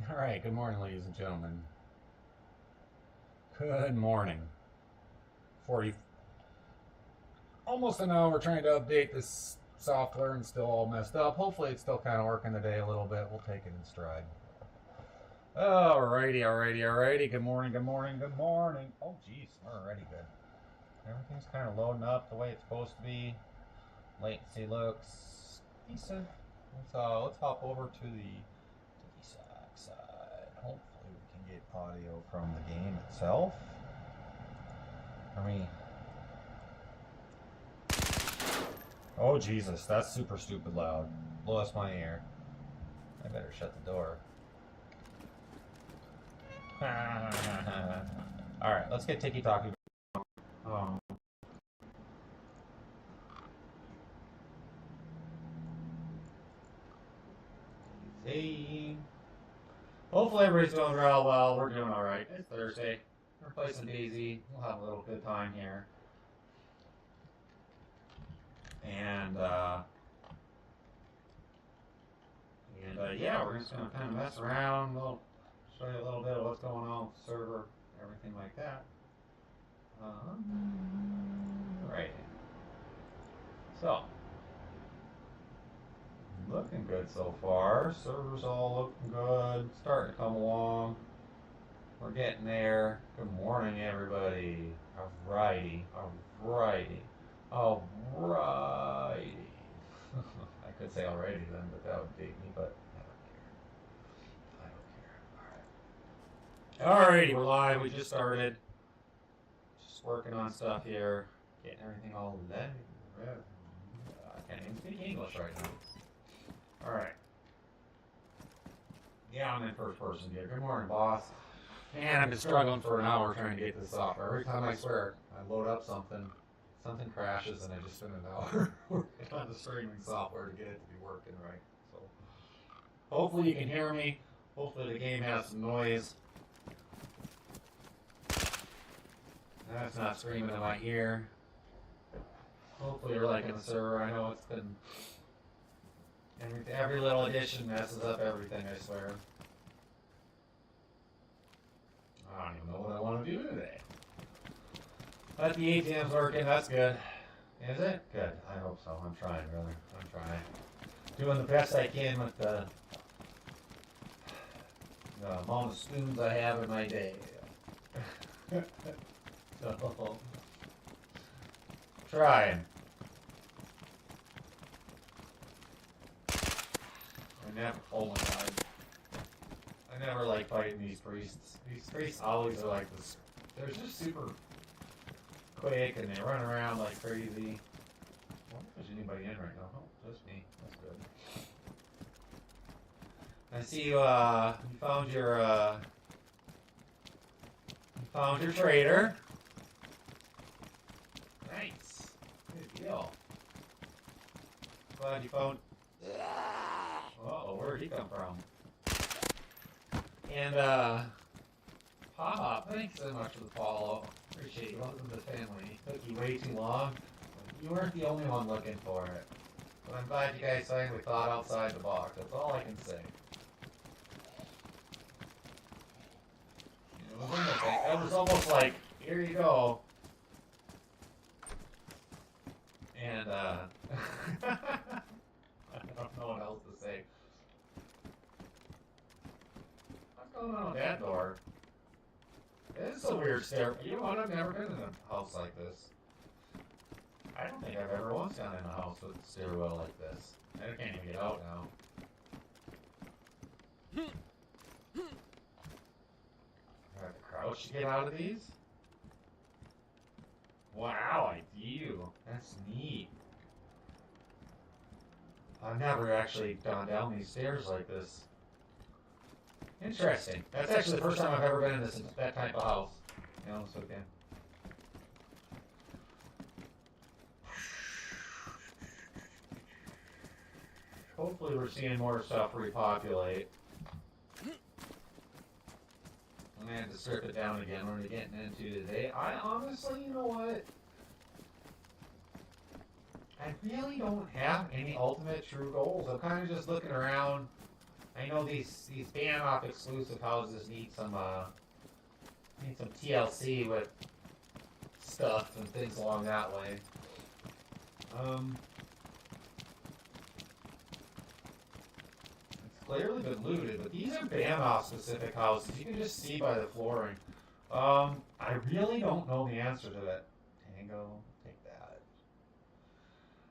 All right, good morning, ladies and gentlemen. Good morning. 40, almost an hour trying to update this software and still all messed up. Hopefully, it's still kind of working today a little bit. We'll take it in stride. Alrighty. Good morning. Oh, geez, we're already good. Everything's kind of loading up the way it's supposed to be. Latency looks decent. Let's hop over to the sack side. Hopefully we can get audio from the game itself. Oh Jesus, that's super stupid loud. Lost my ear. I better shut the door. Alright, let's get Tiki Talkie. Hey. Hopefully everybody's doing real well. We're doing alright. It's Thursday. We're playing some Daisy. We'll have a little good time here. And yeah, we're just going to kind of mess around. We'll show you a little bit of what's going on with the server, everything like that. Right. So, looking good so far. Server's all looking good. Starting to come along. We're getting there. Good morning, everybody. Alrighty. I could say alrighty then, but that would date me, but I don't care. Alrighty, we're live. We just started. Just working on stuff here. Getting everything all ready. I can't even speak English right now. Alright. Yeah, I'm in first person here. Good morning, boss. Man, I've been struggling for an hour trying to get this off. Every time I swear I load up something crashes and I just spend an hour working on the streaming software to get it to be working right. So hopefully you can hear me. Hopefully the game has some noise. That's not screaming in my ear. Hopefully you're liking the server. I know it's been every little addition messes up everything, I swear. I don't even know what I want to do today. But the ATM's working, that's good. Is it? Good. I hope so. I'm trying, brother. I'm trying. Doing the best I can with the amount of spoons I have in my day. So, trying. I never like fighting these priests. These priests always are like this. They're just super quick and they run around like crazy. I wonder if there's anybody in right now. Oh, just me. That's good. I see you found your trader. Nice. Good deal. Glad you found. Uh-oh, where'd he come from? And Pop, thanks so much for the follow. Appreciate you. Welcome to the family. Took you way too long. You weren't the only one looking for it. But I'm glad you guys finally thought outside the box. That's all I can say. It was almost like, here you go. And I don't know what else to say. What's going on with that door? This is a weird stair. You know what? I've never been in a house like this. I don't think I've ever once gone in a house with a stairwell like this. I can't even get out now. I have to crouch to get out of these? Wow, I do. That's neat. I've never actually gone down these stairs like this. Interesting. That's actually the first time I've ever been in that type of house. You know, so again. Hopefully we're seeing more stuff repopulate. I'm gonna have to strip it down again. What are we getting into today? I honestly, you know what? I really don't have any ultimate true goals. I'm kind of just looking around. I know these ban-off exclusive houses need some TLC with stuff and things along that way. It's clearly been looted, but these are ban-off specific houses. You can just see by the flooring. I really don't know the answer to that. Tango, take that.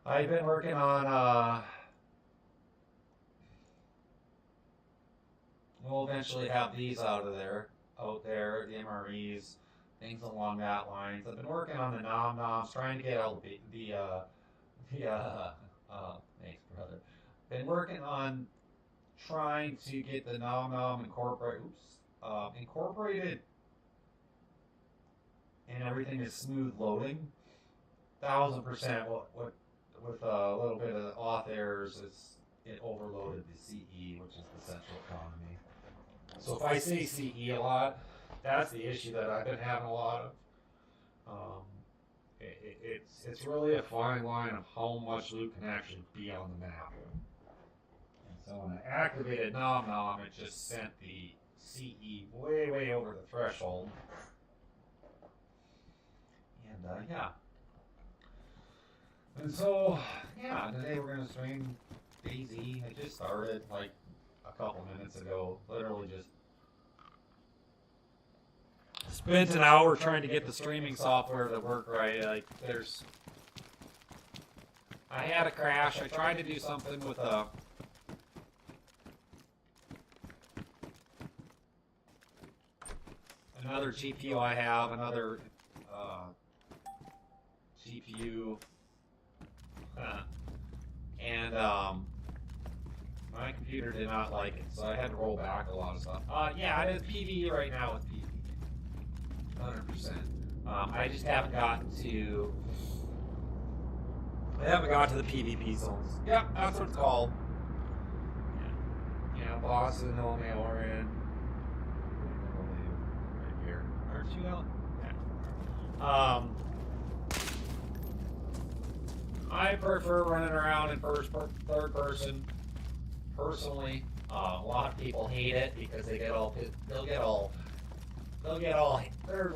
I've been working on, we'll eventually have these out there, the MREs, things along that lines. I've been working on the nom-noms, trying to get all thanks, brother. Been working on trying to get the nom-nom incorporated, and everything is smooth loading. 1000%. With a little bit of auth errors, it overloaded the CE, which is the central economy. So if I say CE a lot, that's the issue that I've been having a lot of. It's really a fine line of how much loot can actually be on the map. And so when I activated nom-nom, it just sent the CE way over the threshold. And yeah. And so, yeah, today we're going to stream DayZ. I just started like a couple minutes ago. Literally just spent an hour trying to get the streaming software to work right. Like, I had a crash. I tried to do something with another GPU I have, another GPU. And my computer did not like it, so I had to roll back a lot of stuff. Yeah, it is PvE right now with PvE, 100%. I just haven't gotten to. I haven't got to the PvP zones. Yep, that's what it's called. Yeah, Boston, Illinois, Oregon. Right here. Aren't you out? Yeah. I prefer running around in third person. Personally, a lot of people hate it because there's a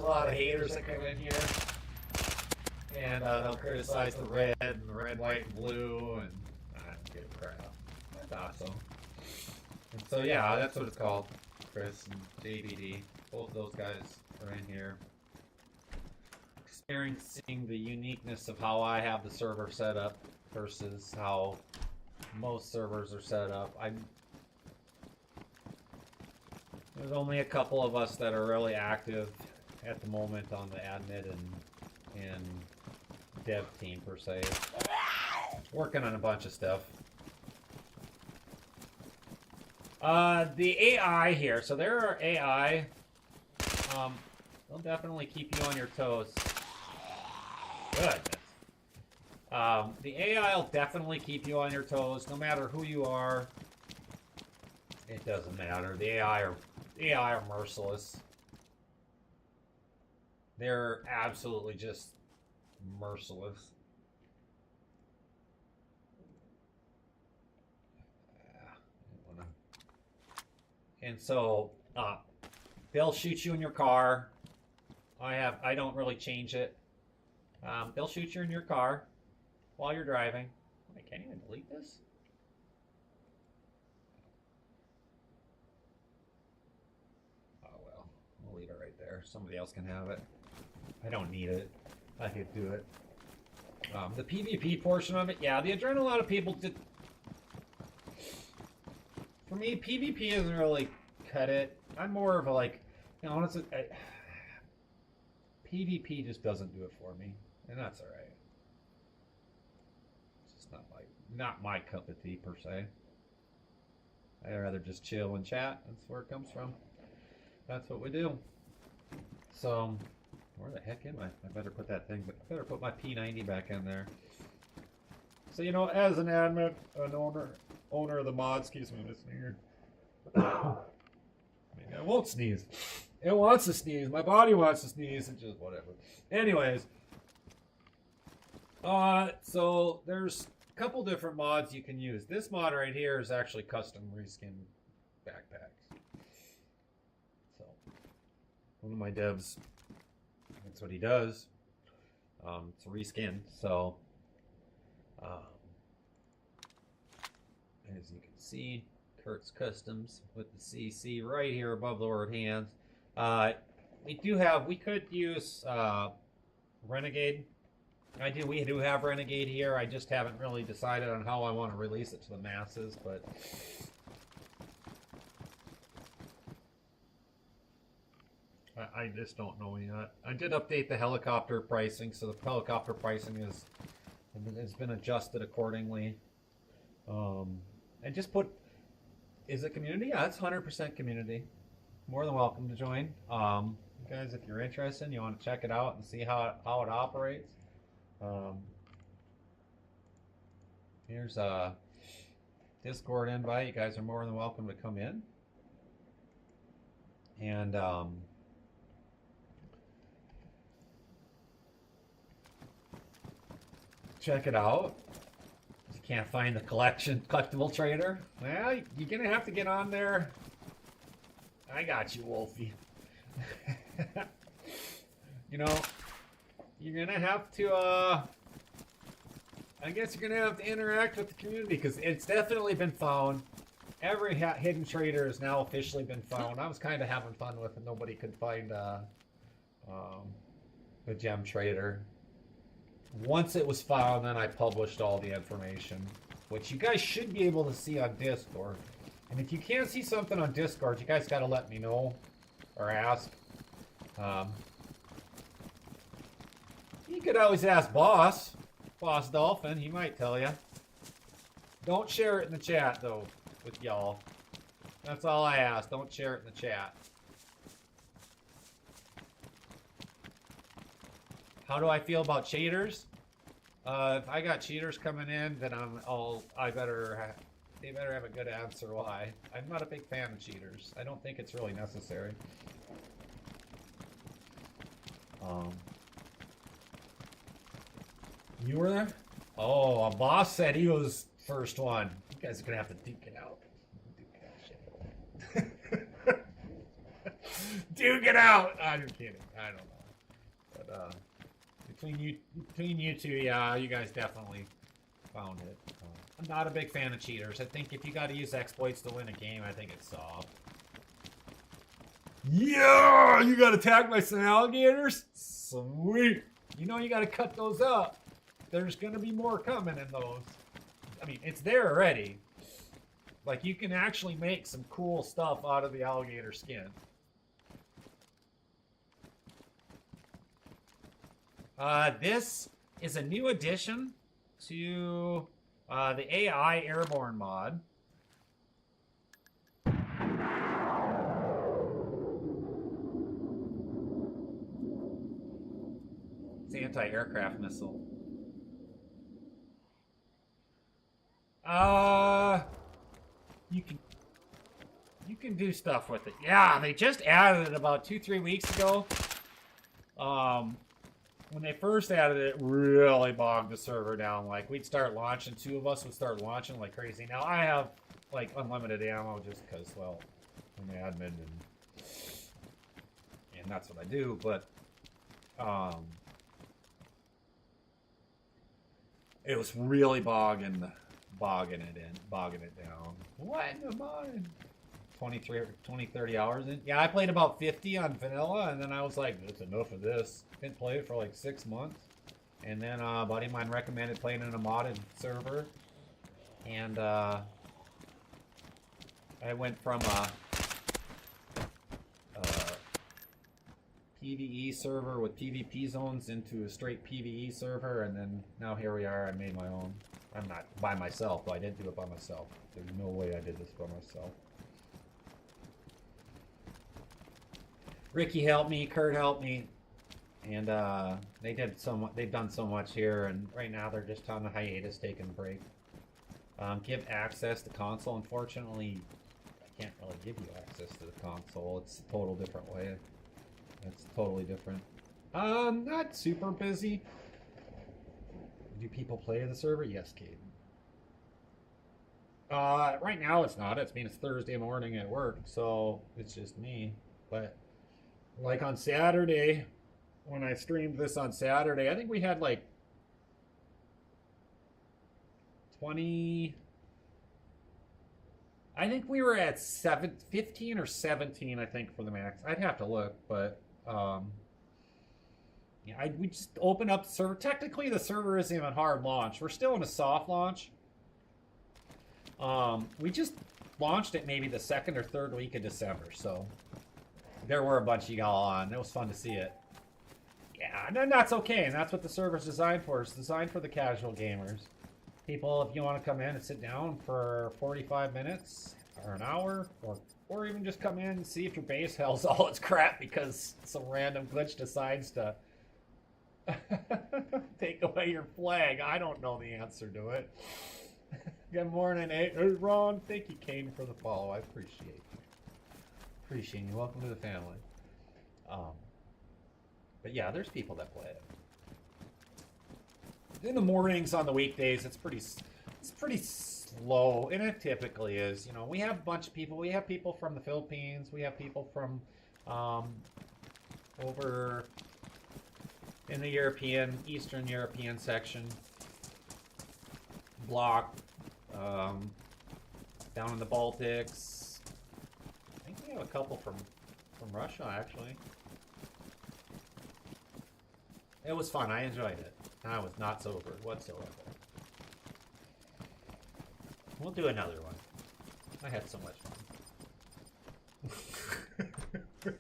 lot of haters that come in here, and they'll criticize the red, white, and blue, and I don't give a crap. That's awesome. And so yeah, that's what it's called. Chris and JBD, both of those guys are in here. Experiencing the uniqueness of how I have the server set up versus how most servers are set up. There's only a couple of us that are really active at the moment on the admin and dev team per se. Working on a bunch of stuff. The AI here. So there are AI. They'll definitely keep you on your toes. Goodness. The AI will definitely keep you on your toes, no matter who you are. It doesn't matter. The AI are merciless. They're absolutely just merciless. And so they'll shoot you in your car. I don't really change it. They'll shoot you in your car while you're driving. I can't even delete this. Oh well, I'll leave it right there. Somebody else can have it. I don't need it. I could do it. The PvP portion of it, yeah, the adrenaline, a lot of people did. For me, PvP isn't really cut it. I'm more of a honestly, PvP just doesn't do it for me, and that's all right. It's just not my cup of tea per se. I'd rather just chill and chat. That's where it comes from. That's what we do. So, where the heck am I? I better put that thing. I better put my P90 back in there. So as an admin, an owner of the mod, excuse me, I'm just sneezing. Maybe I won't sneeze. It wants to sneeze. My body wants to sneeze. It's just whatever. Anyways, so there's a couple different mods you can use. This mod right here is actually custom reskin backpacks. So one of my devs, that's what he does. It's a reskin. So as you can see, Kurt's Customs with the CC right here above the word hands. We could use Renegade. We do have Renegade here. I just haven't really decided on how I want to release it to the masses, but I just don't know yet. I did update the helicopter pricing, so the helicopter pricing has been adjusted accordingly. And just put, is it community? Yeah, it's 100% community. More than welcome to join. You guys, if you're interested and you want to check it out and see how it operates. Here's a Discord invite. You guys are more than welcome to come in. And check it out. If you can't find the collectible trader, well, you're gonna have to get on there. I got you, Wolfie. You know, you're gonna have to I guess you're gonna have to interact with the community, because it's definitely been found. Every hidden trader has now officially been found. I was kind of having fun with it. Nobody could find the gem trader. Once it was found, then I published all the information, which you guys should be able to see on Discord. And if you can't see something on Discord, you guys got to let me know or ask. You could always ask Boss Dolphin. He might tell you. Don't share it in the chat, though, with y'all. That's all I ask. Don't share it in the chat. How do I feel about cheaters? If I got cheaters coming in, then they better have a good answer why. I'm not a big fan of cheaters. I don't think it's really necessary. You were there? Oh, a boss said he was first one. You guys are gonna have to duke it out. Duke it out, shit. Duke it out! I'm kidding. I don't know. But between you two, yeah, you guys definitely found it. I'm not a big fan of cheaters. I think if you got to use exploits to win a game, I think it's soft. Yeah, you got attacked by some alligators? Sweet. You know you got to cut those up. There's going to be more coming in those. I mean, it's there already. Like, you can actually make some cool stuff out of the alligator skin. This is a new addition to the AI Airborne mod. It's anti-aircraft missile. You can do stuff with it. Yeah, they just added it about 2-3 weeks ago. When they first added it, really bogged the server down. Like, we'd start launching, two of us would start launching like crazy. Now I have like unlimited ammo just because, well, I'm an admin and that's what I do. But it was really bogging it down. What in the mind? 20, 30 hours in. Yeah, I played about 50 on vanilla, and then I was like, that's enough of this. Didn't play it for like 6 months. And then a buddy of mine recommended playing in a modded server. And I went from a PvE server with PvP zones into a straight PvE server, and then now here we are. I made my own. I'm not by myself, but I didn't do it by myself. There's no way I did this by myself. Ricky helped me, Kurt helped me, and they've done so much here, and right now they're just on a hiatus, taking a break. Give access to console. Unfortunately, I can't really give you access to the console. It's a total different way. It's totally different. Not super busy. Do people play the server? Yes, Kate. Right now it's not. It's Thursday morning at work, so it's just me. But like on Saturday, when I streamed this on Saturday, I think we had like 20. I think we were at 15 or 17, I think, for the max. I'd have to look, but yeah, we just opened up the server. Technically, the server isn't even hard launch. We're still in a soft launch. We just launched it maybe the second or third week of December, so there were a bunch of y'all on. It was fun to see it. Yeah, and that's okay, and that's what the server's designed for. It's designed for the casual gamers. People, if you want to come in and sit down for 45 minutes or an hour, or even just come in and see if your base hell's all its crap because some random glitch decides to take away your flag. I don't know the answer to it. Good morning, Ron. Thank you, Kane, for the follow. I appreciate you. Appreciate you. Welcome to the family. But yeah, there's people that play it. In the mornings on the weekdays, it's pretty slow, and it typically is. You know, we have a bunch of people. We have people from the Philippines. We have people from over in the Eastern European section block, down in the Baltics. I think we have a couple from Russia, actually. It was fun. I enjoyed it. I was not sober whatsoever. We'll do another one. I had so much fun.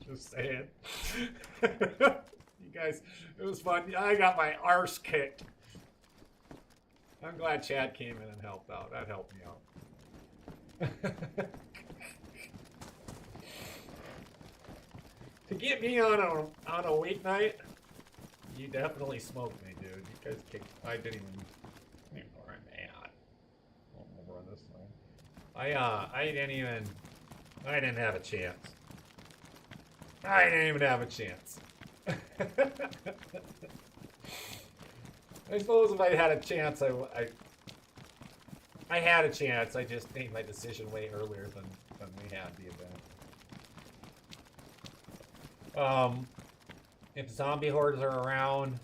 Just saying. You guys, it was fun. I got my arse kicked. I'm glad Chad came in and helped out. That helped me out. To get me on a weeknight, you definitely smoked me, dude. You guys kicked. I didn't even. Where am I at? I'll run this way. I didn't have a chance. I didn't even have a chance. I suppose if I had a chance, I had a chance. I just made my decision way earlier than we had the event. If zombie hordes are around,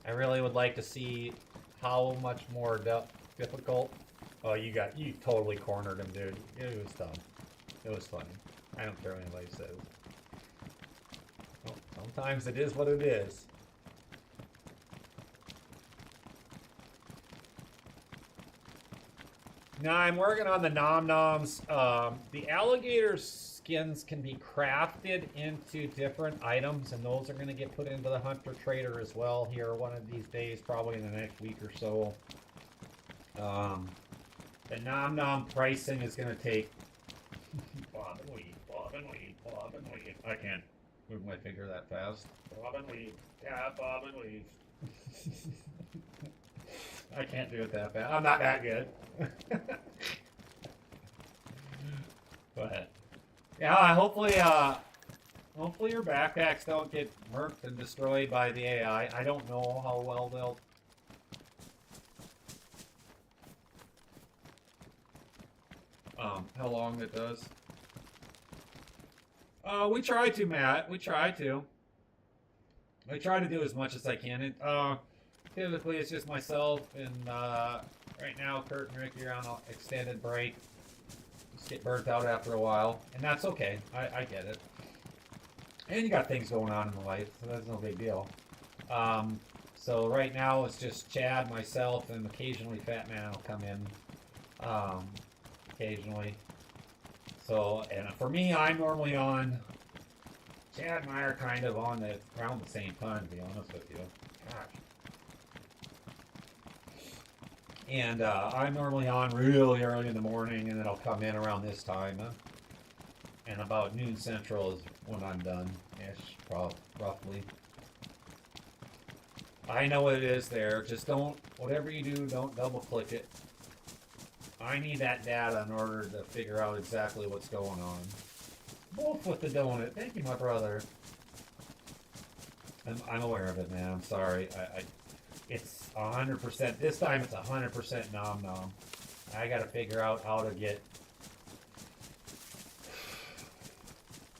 I really would like to see how much more difficult. Oh, you totally cornered him, dude. It was dumb. It was funny. I don't care what anybody says. Well, sometimes it is what it is. Now I'm working on the nom noms. The alligator skins can be crafted into different items, and those are going to get put into the hunter trader as well here one of these days, probably in the next week or so. The nom nom pricing is going to take. Bob and weed, Bob and weed, Bob and weed. I can't move my finger that fast. Bob and weed, yeah, Bob and weed. I can't do it that fast. I'm not that good. But yeah, hopefully your backpacks don't get murked and destroyed by the AI. I don't know how well they'll. How long it does. We try to, Matt. We try to. I try to do as much as I can. Typically, it's just myself and right now, Kurt and Ricky are on an extended break. Just get burnt out after a while, and that's okay. I get it. And you got things going on in life, so that's no big deal. So right now, it's just Chad, myself, and occasionally Fat Man will come in. Occasionally. So, and for me, I'm normally on. Chad and I are kind of on around the same time, to be honest with you. Gosh. And I'm normally on really early in the morning, and then I'll come in around this time. And about noon central is when I'm done-ish, roughly. I know what it is there. Just don't, whatever you do, don't double-click it. I need that data in order to figure out exactly what's going on. Wolf with the donut. Thank you, my brother. I'm aware of it, man. I'm sorry. it's 100%. This time it's 100% nom nom. I gotta figure out how to get.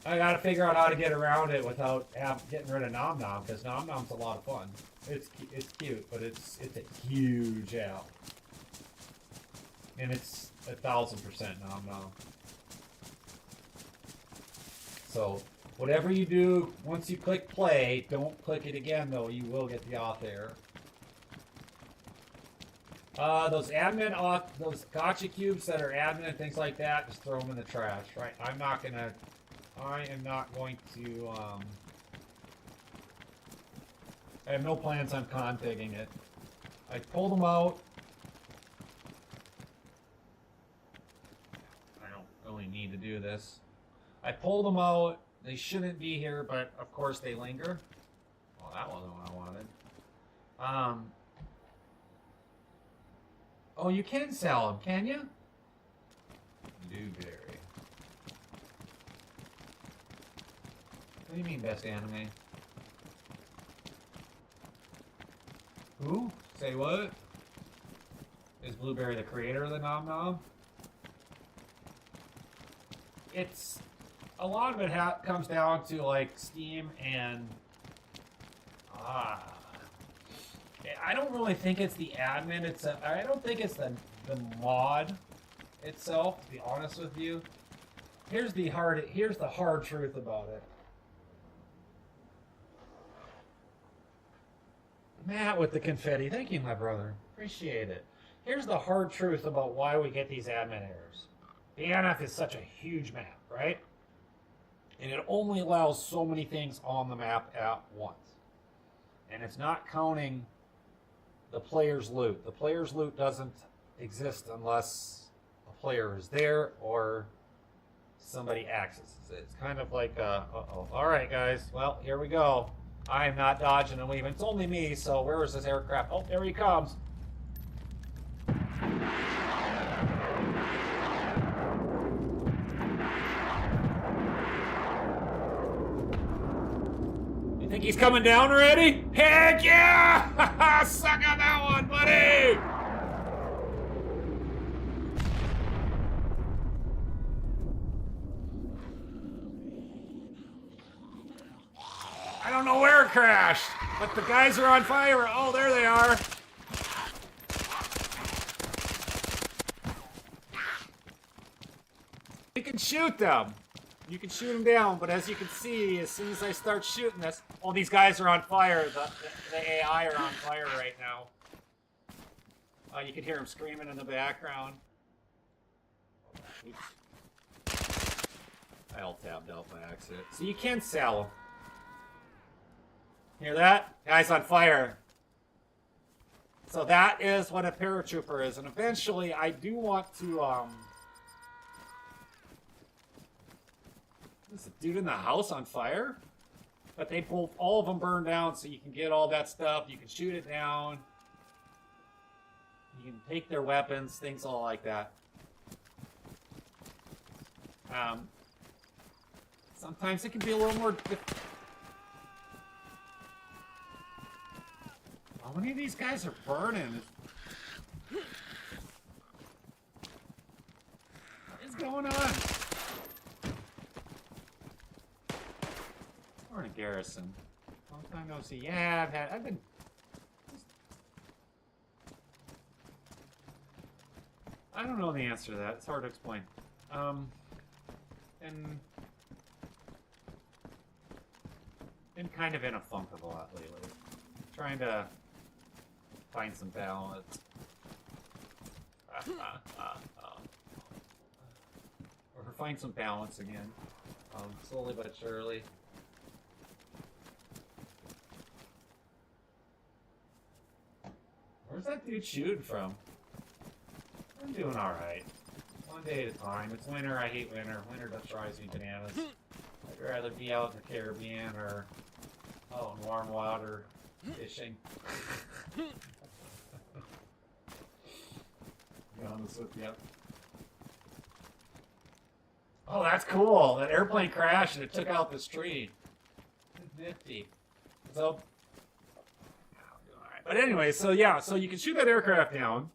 I gotta figure out how to get around it without getting rid of nom nom, because nom nom's a lot of fun. It's cute, but it's a huge app, and it's 1000% nom nom. So whatever you do, once you click play, don't click it again though. You will get the off error. Those those gotcha cubes that are admin and things like that, just throw them in the trash, right? I am not going to, I have no plans on configging it. I pulled them out. I don't really need to do this. I pulled them out. They shouldn't be here, but of course they linger. Well, that wasn't what I wanted. Oh, you can sell them, can you? Blueberry. What do you mean, best anime? Who? Say what? Is Blueberry the creator of the Nom Nom? It's... A lot of it comes down to, like, Steam and... I don't really think it's the admin. I don't think it's the mod itself, to be honest with you. Here's the hard truth about it. Matt with the confetti. Thank you, my brother. Appreciate it. Here's the hard truth about why we get these admin errors. The NF is such a huge map, right? And it only allows so many things on the map at once. And it's not counting the player's loot. The player's loot doesn't exist unless a player is there or somebody accesses it. It's kind of like, uh-oh. All right, guys. Well, here we go. I am not dodging and weaving. It's only me, so where is this aircraft? Oh, there he comes. You think he's coming down already? Heck yeah! Suck on that one, buddy! I don't know where it crashed, but the guys are on fire. Oh, there they are. You can shoot them. You can shoot them down, but as you can see, as soon as I start shooting this, all these guys are on fire. The AI are on fire right now. You can hear them screaming in the background. Oops. I alt-tabbed out by accident. So you can sell them. Hear that? Guy's on fire. So that is what a paratrooper is. And eventually, I do want to, Is the dude in the house on fire? But they both, all of them burn down, so you can get all that stuff. You can shoot it down. You can take their weapons, things all like that. Sometimes it can be a little more difficult. How many of these guys are burning? What is going on? Morning, Garrison. Long time no see. Yeah, I've been. I don't know the answer to that. It's hard to explain. And been kind of in a funk a lot lately. Trying to find some balance. Or find some balance again. Slowly but surely. Where's that dude shooting from? I'm doing alright. One day at a time. It's winter, I hate winter. Winter just drives me bananas. I'd rather be out in the Caribbean or out in warm water fishing. Be honest with you. Oh, that's cool. That airplane crashed and it took out this tree. Nifty. So, alright. But anyway, so yeah, so you can shoot that aircraft down.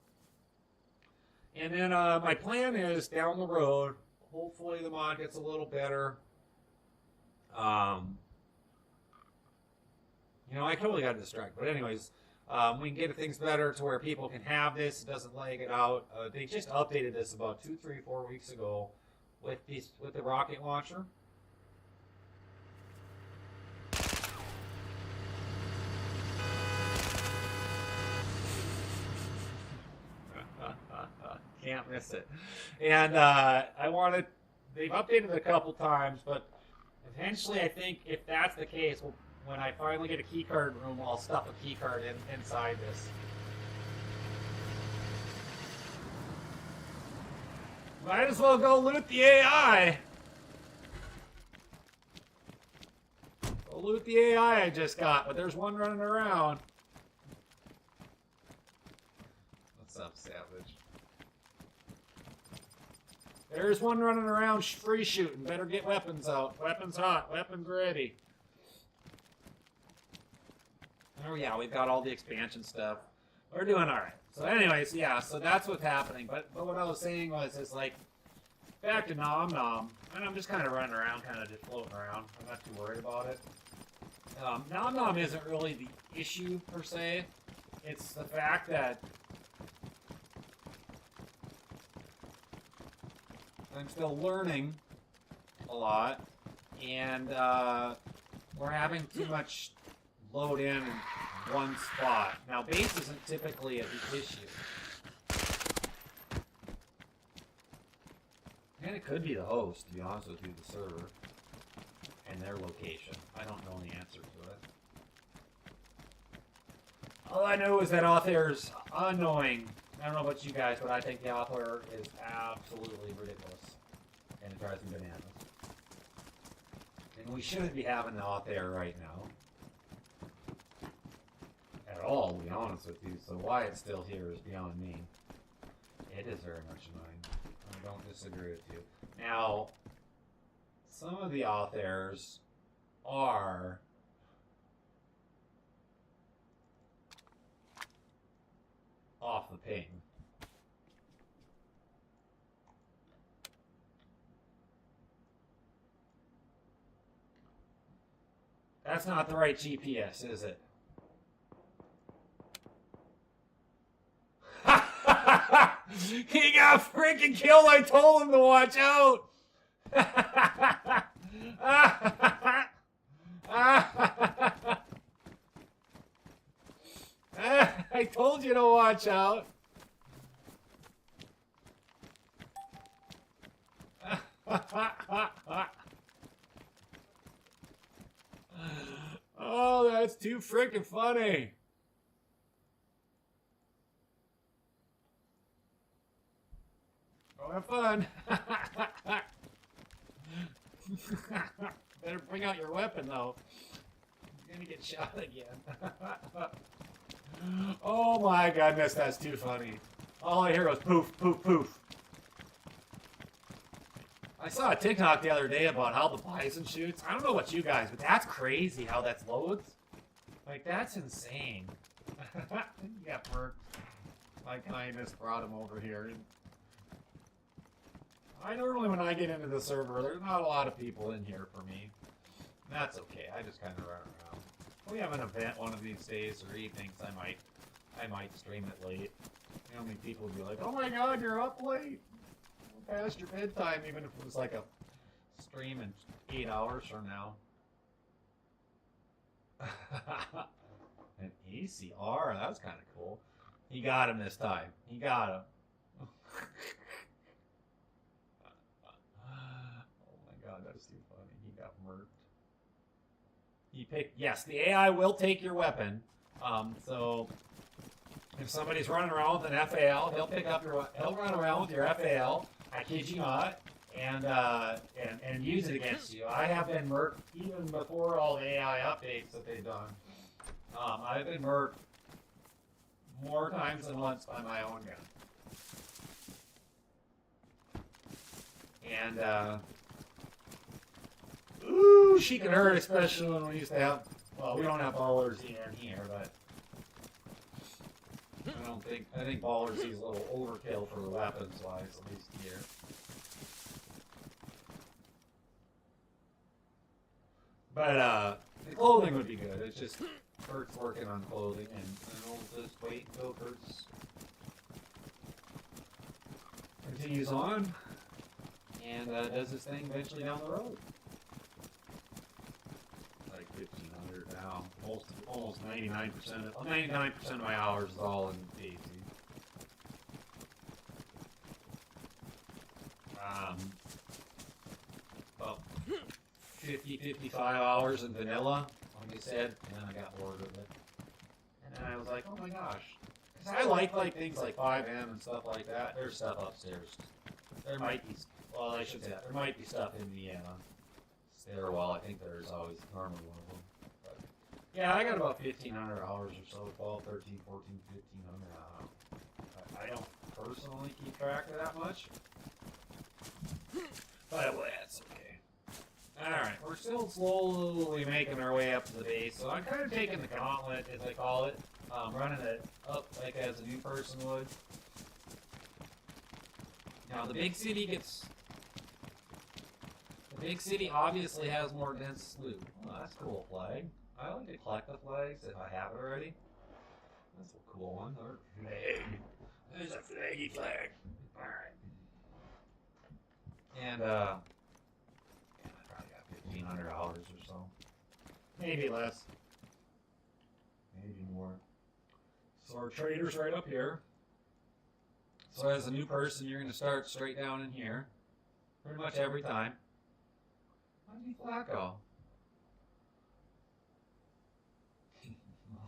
And then my plan is down the road, hopefully the mod gets a little better. You know, I totally got distracted. But anyways, we can get things better to where people can have this. It doesn't lag it out. They just updated this about 2, 3, 4 weeks ago with the rocket launcher. Can't miss it. And they've updated it a couple times, but eventually I think if that's the case, when I finally get a keycard room, I'll stuff a keycard inside this. Might as well go loot the AI. Go loot the AI I just got, but there's one running around. What's up, Savage? There's one running around free shooting. Better get weapons out. Weapons hot. Weapons ready. Oh yeah, we've got all the expansion stuff. We're doing all right. So anyways, yeah, so that's what's happening. But what I was saying was, it's like, back to Nom Nom. And I'm just kind of running around, kind of just floating around. I'm not too worried about it. Nom Nom isn't really the issue, per se. It's the fact that I'm still learning a lot, and we're having too much load in one spot. Now, base isn't typically an issue. And it could be the host, to be honest with you, the server, and their location. I don't know the answer to it. All I know is that author's annoying. I don't know about you guys, but I think the author is absolutely ridiculous. And it drives me bananas. And we shouldn't be having the author right now. At all, to be honest with you. So why it's still here is beyond me. It is very much annoying. I don't disagree with you. Now, some of the authors are off the ping. That's not the right GPS, is it? He got freaking killed. I told him to watch out. I told you to watch out. Oh, that's too freaking funny. Go have fun. Better bring out your weapon, though. You're gonna get shot again. Oh my goodness, that's too funny. All I hear was poof, poof, poof. I saw a TikTok the other day about how the bison shoots. I don't know about you guys, but that's crazy how that loads. Like, that's insane. You got perked. My kindness brought him over here. I normally, when I get into the server, there's not a lot of people in here for me. That's okay. I just kind of run around. If we have an event one of these days or evenings, I might stream it late. You know how many people would be like, "Oh my God, you're up late. Past your bedtime," even if it was like a stream in 8 hours from now. An ACR, that was kind of cool. He got him this time. He got him. Oh my God, that's too funny. He got murked. He picked. Yes, the AI will take your weapon. So if somebody's running around with an FAL, he'll pick up your. He'll run around with your FAL. I kid you not, and use it against you. I have been murked even before all the AI updates that they've done. I've been murked more times than once by my own gun. And ooh, she can hurt, especially when we used to have. Well, we don't have ballers in here, but I think Baller Z's a little overkill for the weapons wise, at least here. But the clothing would be good. It's just Kurt's working on clothing, and we'll just wait until Kurt's continues on and does his thing eventually down the road. Like 1,500 now. Almost 99% of my hours is all in BeachedZ. About 55 hours in vanilla, like I said, and then I got bored of it. And then I was like, oh my gosh. Because I like things like 5M and stuff like that. There's stuff upstairs. There might be, well, I should say that. There might be stuff in the stairwell. I think there's always normally one of them. But yeah, I got about 1,500 hours or so. 12, 13, 14, 1,500. I don't personally keep track of that much. But well, that's okay. Alright, we're still slowly making our way up to the base, so I'm kind of taking the gauntlet, as I call it, running it up like as a new person would. Now, the big city obviously has more dense loot. Well, that's a cool flag. I like to collect the flags if I have it already. That's a cool one. Or flag. There's a flaggy flag. Alright. And, I probably got 1,500 hours or so. Maybe less. Maybe more. So our trader's right up here. So as a new person, you're going to start straight down in here. Pretty much every time. Why'd you Flacco?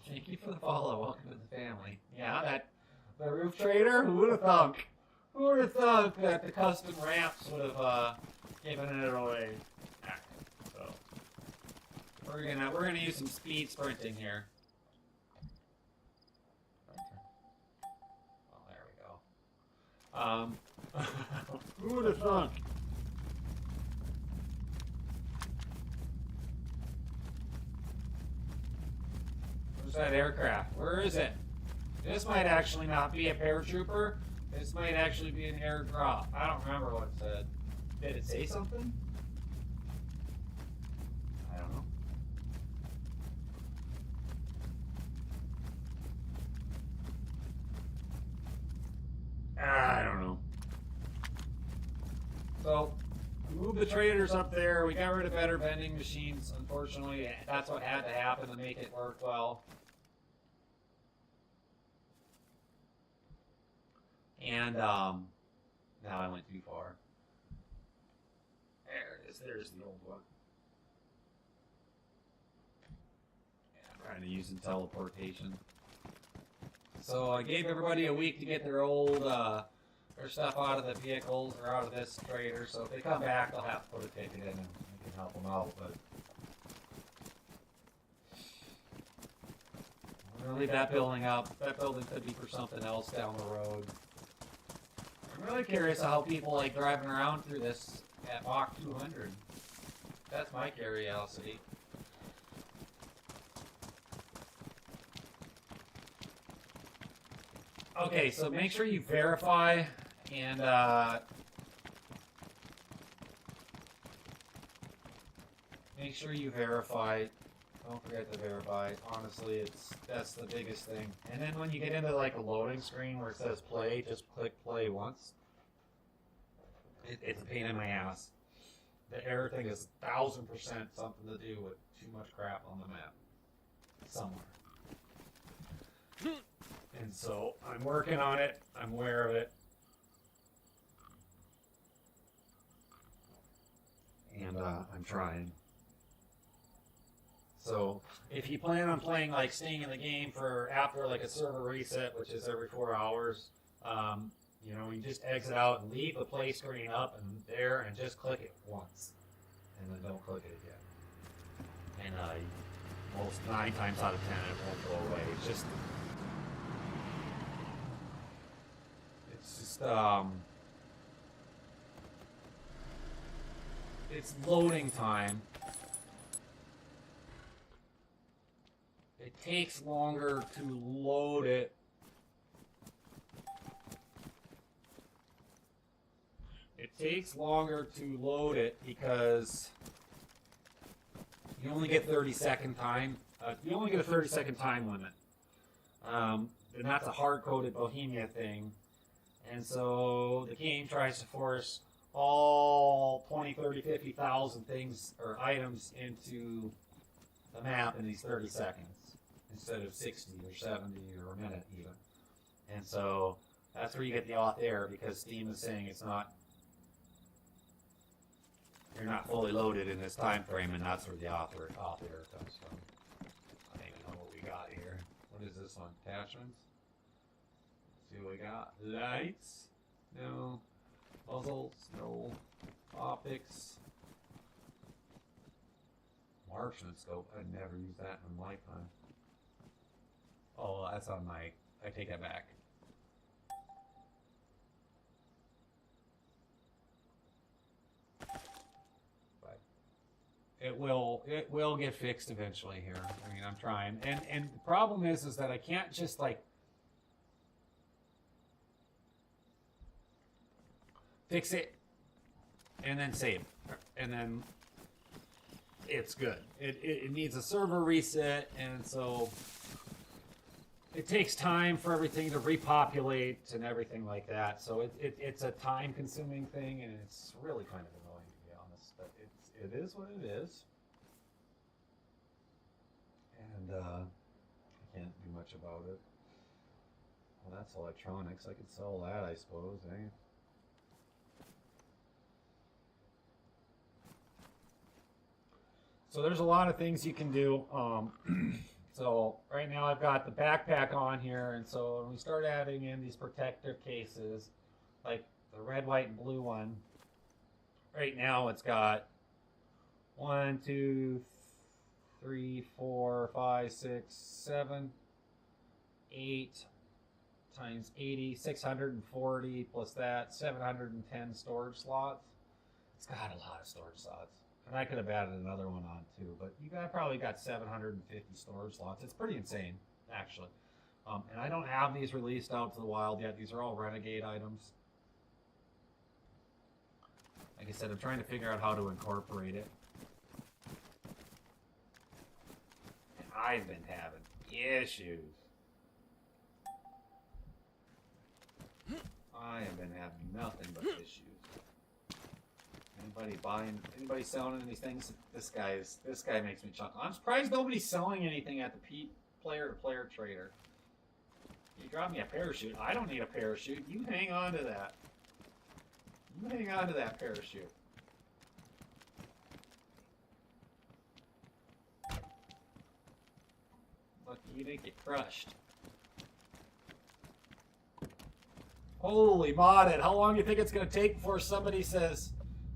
Thank you for the follow. Welcome to the family. Yeah, the roof trader? Who would have thunk? Who would have thunk that the custom ramps would have given it away? So we're gonna use some speed sprinting here. Oh, there we go. Who would have thunk? Where's that aircraft? Where is it? This might actually not be a paratrooper. This might actually be an airdrop. I don't remember what it said. Did it say something? I don't know. I don't know. So, we moved the traders up there. We got rid of better vending machines. Unfortunately, that's what had to happen to make it work well. And, now I went too far. There it is. There's the old one. Yeah, I'm trying to use in teleportation. So I gave everybody a week to get their old, their stuff out of the vehicles or out of this trader. So if they come back, they'll have to put a ticket in and we can help them out. But I'm going to leave that building up. That building could be for something else down the road. I'm really curious how people like driving around through this at Mach 200. That's my curiosity. Okay, so make sure you verify and make sure you verify. Don't forget to verify. Honestly, that's the biggest thing. And then when you get into like a loading screen where it says play, just click play once. It's a pain in my ass. The error thing is 1,000% something to do with too much crap on the map somewhere. And so I'm working on it. I'm aware of it. And I'm trying. So if you plan on playing, like staying in the game for after like a server reset, which is every 4 hours, you know, you just exit out and leave the play screen up and there and just click it once. And then don't click it again. And most 9 times out of 10 it won't go away. It's just it's loading time. It takes longer to load it takes longer to load it because you only get 30-second time. You only get a 30-second time limit. And that's a hard-coded Bohemia thing. And so the game tries to force all 20, 30, 50,000 things or items into the map in these 30 seconds instead of 60 or 70 or a minute even. And so that's where you get the auth error because Steam is saying you're not fully loaded in this time frame, and that's where the auth error comes from. I don't even know what we got here. What is this one? Attachments? Let's see what we got. Lights? No. Puzzles? No. Optics? Marksman scope. I'd never use that in my lifetime. Oh, that's on my... I take that back. It will get fixed eventually here. I mean, I'm trying. And the problem is that I can't just like fix it and then save and then it's good. It needs a server reset, and so it takes time for everything to repopulate and everything like that. So it's a time consuming thing, and it's really kind of annoying, to be honest, but it is what it is, and I can't do much about it. Well, that's electronics. I could sell that, I suppose, eh? So there's a lot of things you can do. So right now I've got the backpack on here, and so when we start adding in these protective cases, like the red, white, and blue one, right now it's got 1, 2, 3, 4, 5, 6, 7, 8 times 80, 640 plus that, 710 storage slots. It's got a lot of storage slots. And I could have added another one on too, but probably got 750 storage slots. It's pretty insane, actually. And I don't have these released out to the wild yet. These are all Renegade items. Like I said, I'm trying to figure out how to incorporate it. And I've been having issues. I have been having nothing but issues. Anybody selling any of these things? This guy makes me chuckle. I'm surprised nobody's selling anything at the player-to-player trader. You drop me a parachute. I don't need a parachute. You hang on to that. You hang on to that parachute. Lucky you didn't get crushed. Holy modded. How long do you think it's going to take before somebody says...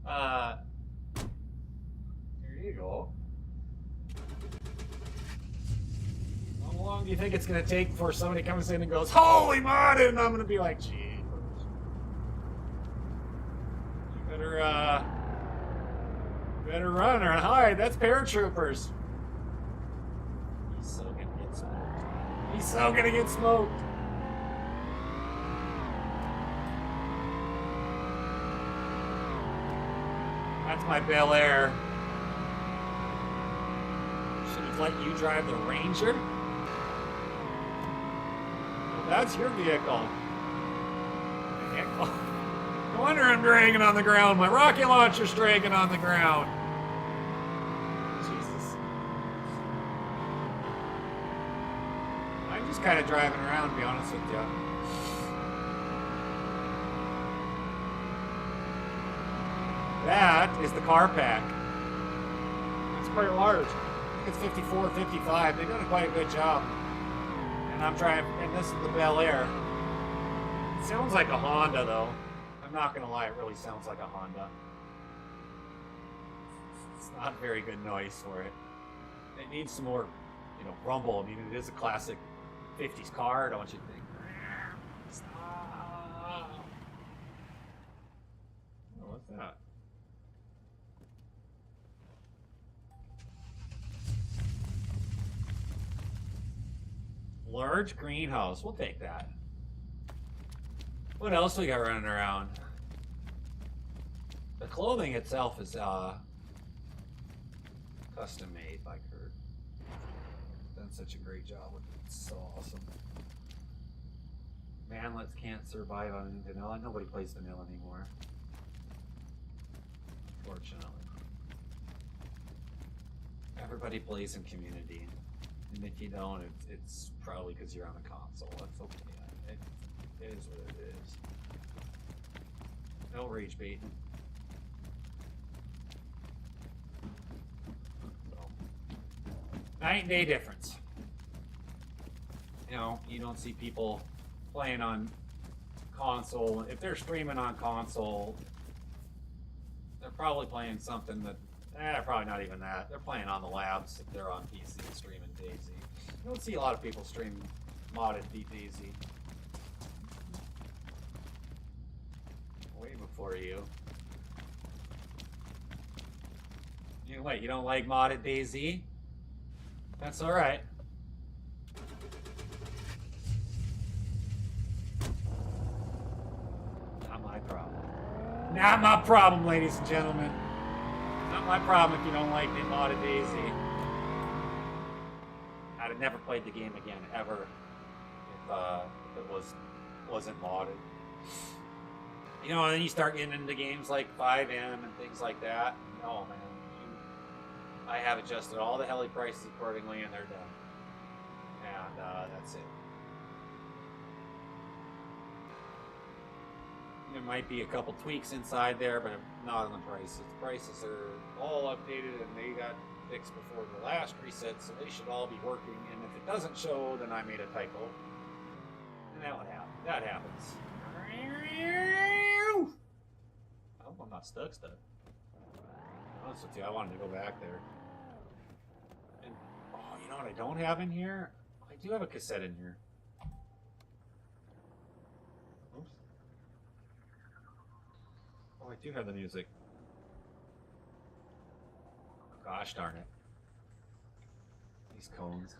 here you go. How long do you think it's going to take before somebody comes in and goes, holy modded, and I'm going to be like, gee. You better run or hide. That's paratroopers. He's so going to get smoked. He's so going to get smoked. That's my Bel Air. Should have let you drive the Ranger? Well, that's your vehicle. No wonder I'm dragging on the ground. My rocket launcher's dragging on the ground. Jesus. I'm just kind of driving around, to be honest with you. That is the car pack. It's quite large. I think it's 54, 55. They've done quite a good job. And I'm driving, and this is the Bel Air. It sounds like a Honda, though. I'm not going to lie, it really sounds like a Honda. It's not very good noise for it. It needs some more, rumble. I mean, it is a classic 50s car, don't you think? Stop. Oh, what's that? Large greenhouse. We'll take that. What else we got running around? The clothing itself is custom made by Kurt. Done such a great job with it. It's so awesome. Manlets can't survive on vanilla. Nobody plays vanilla anymore. Fortunately. Everybody plays in community. And if you don't, it's probably because you're on a console. That's okay. It is what it is. No rage baiting. So, night and day difference. You know, you don't see people playing on console. If they're streaming on console, they're probably playing something that, probably not even that. They're playing on the labs if they're on PC and streaming DayZ. You don't see a lot of people stream modded DayZ. Way before you. Wait, you don't like modded DayZ? That's alright. Not my problem. Not my problem, ladies and gentlemen. Not my problem if you don't like the modded DayZ. I'd have never played the game again, ever, if it wasn't modded. You know, and then you start getting into games like 5M and things like that. No, man. I have adjusted all the heli prices accordingly, and they're done. And that's it. There might be a couple tweaks inside there, but not on the prices. The prices are all updated, and they got fixed before the last reset, so they should all be working. And if it doesn't show, then I made a typo. And that would happen. That happens. I hope I'm not stuck. Honest with you, I wanted to go back there. And, oh, you know what I don't have in here? I do have a cassette in here. Oops. Oh, I do have the music. Gosh darn it. These cones.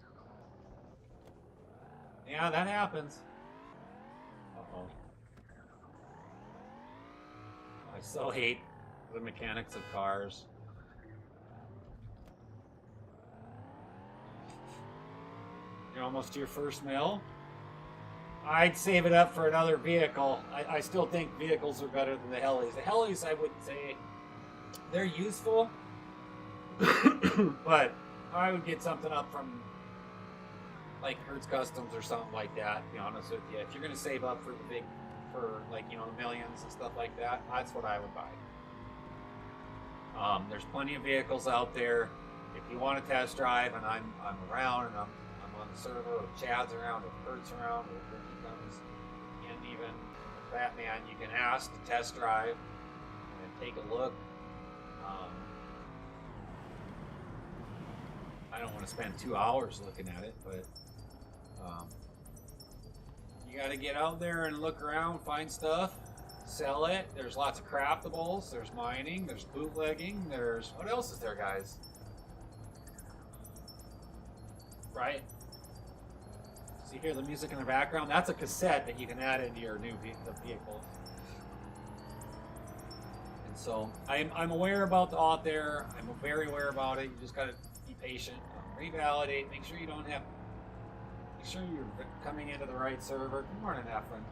Yeah, that happens. Uh-oh. I so hate the mechanics of cars. You're almost to your first mill. I'd save it up for another vehicle. I still think vehicles are better than the helis. The helis, I would say, they're useful, but I would get something up from like Hertz Customs or something like that, to be honest with you. If you're going to save up for the big, for like, you know, the millions and stuff like that, that's what I would buy. There's plenty of vehicles out there. If you want to test drive, and I'm around, and I'm on the server, or Chad's around, or Kurt's around, or when he comes, and even Batman, you can ask to test drive and take a look. I don't want to spend 2 hours looking at it, but you got to get out there and look around, find stuff, sell it. There's lots of craftables, there's mining, there's bootlegging, there's, what else is there, guys? Right? So you hear the music in the background? That's a cassette that you can add into your new vehicle. And so I'm aware about the out there. I'm very aware about it. You just got to be patient, revalidate, make sure you don't have, make sure you're coming into the right server. Good morning, Efren.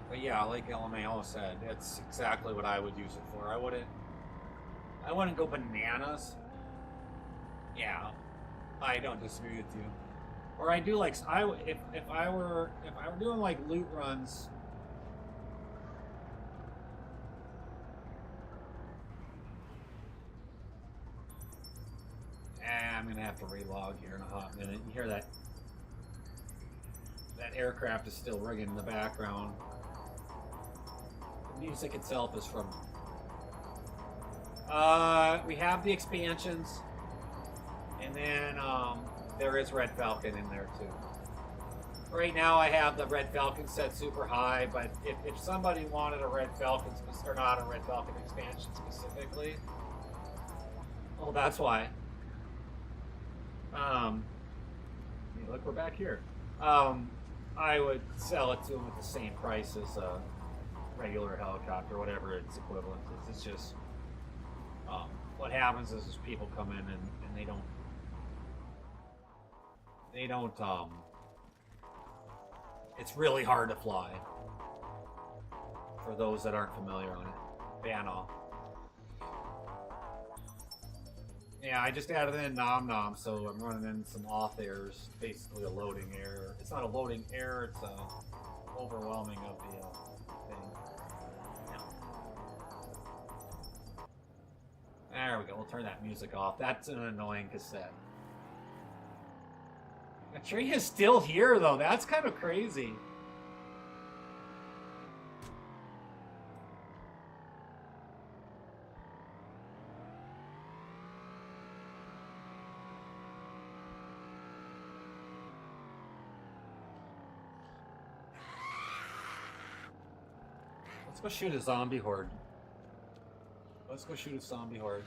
But yeah, like LMAO said, that's exactly what I would use it for. I wouldn't go bananas. Yeah, I don't disagree with you. Or I do like, if I were doing like loot runs. I'm gonna have to relog here in a hot minute. You hear that? That aircraft is still ringing in the background. The music itself is from. We have the expansions, and then there is Red Falcon in there too. Right now, I have the Red Falcon set super high, but if somebody wanted a Red Falcon, or not a Red Falcon expansion specifically, well, that's why. Look, we're back here. I would sell it to them at the same price as regular helicopter, whatever its equivalent is. It's just what happens is people come in and they don't it's really hard to fly for those that aren't familiar on it. Ban off. Yeah, I just added in nom nom, so I'm running in some off airs, basically a loading error. It's not a loading error, it's a overwhelming of the thing. Yeah. There we go, we'll turn that music off. That's an annoying cassette. The tree is still here, though. That's kind of crazy. Let's go shoot a zombie horde. Let's go shoot a zombie horde.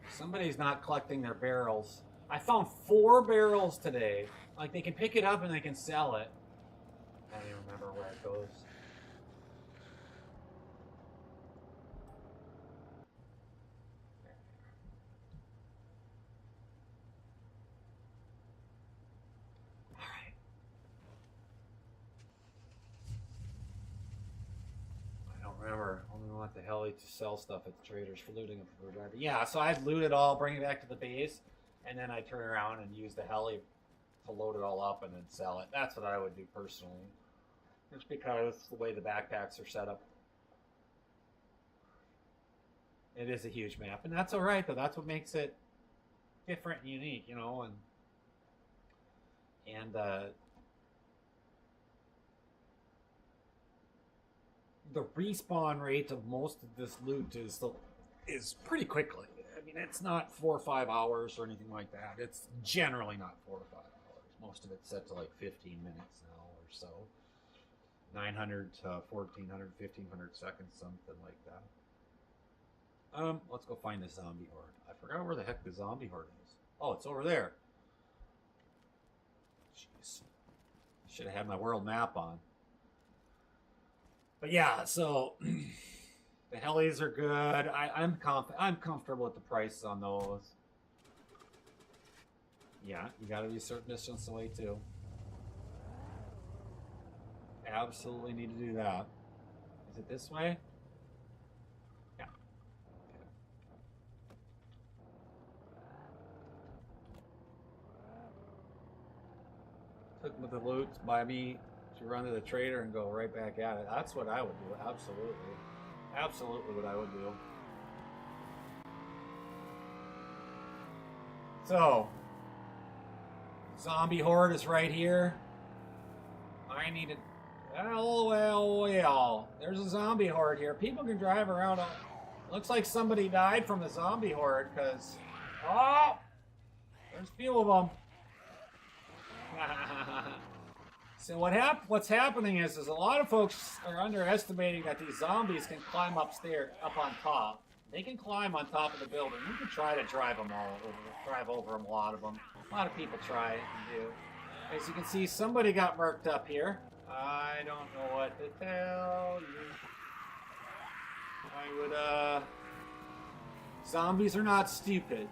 Somebody's not collecting their barrels. I found 4 barrels today. Like, they can pick it up and they can sell it. I don't even remember where it goes. Alright. I don't remember. I don't know what the hell to sell stuff at the traders for looting and for driving. Yeah, so I'd loot it all, bring it back to the base, and then I'd turn around and use the heli to load it all up and then sell it. That's what I would do personally. Just because the way the backpacks are set up. It is a huge map, and that's alright, though. That's what makes it different and unique, you know, and the respawn rate of most of this loot is pretty quickly. I mean, it's not 4 or 5 hours or anything like that. It's generally not 4 or 5 hours. Most of it's set to like 15 minutes now or so. 900 to 1400, 1500 seconds, something like that. Let's go find the zombie horde. I forgot where the heck the zombie horde is. Oh, it's over there. Jeez. Should have had my world map on. But yeah, so the helis are good. I'm comfortable with the prices on those. Yeah, you gotta be a certain distance away too. Absolutely need to do that. Is it this way? Yeah. Okay. Took with the loot by me to run to the trader and go right back at it. That's what I would do. Absolutely. Absolutely what I would do. So, zombie horde is right here. I need to... Well. There's a zombie horde here. People can drive around. Looks like somebody died from the zombie horde because... Oh! There's a few of them. So what's happening is a lot of folks are underestimating that these zombies can climb up on top. They can climb on top of the building. You can try to drive over them, a lot of them. A lot of people try and do. As you can see, somebody got murked up here. I don't know what to tell you. Zombies are not stupid.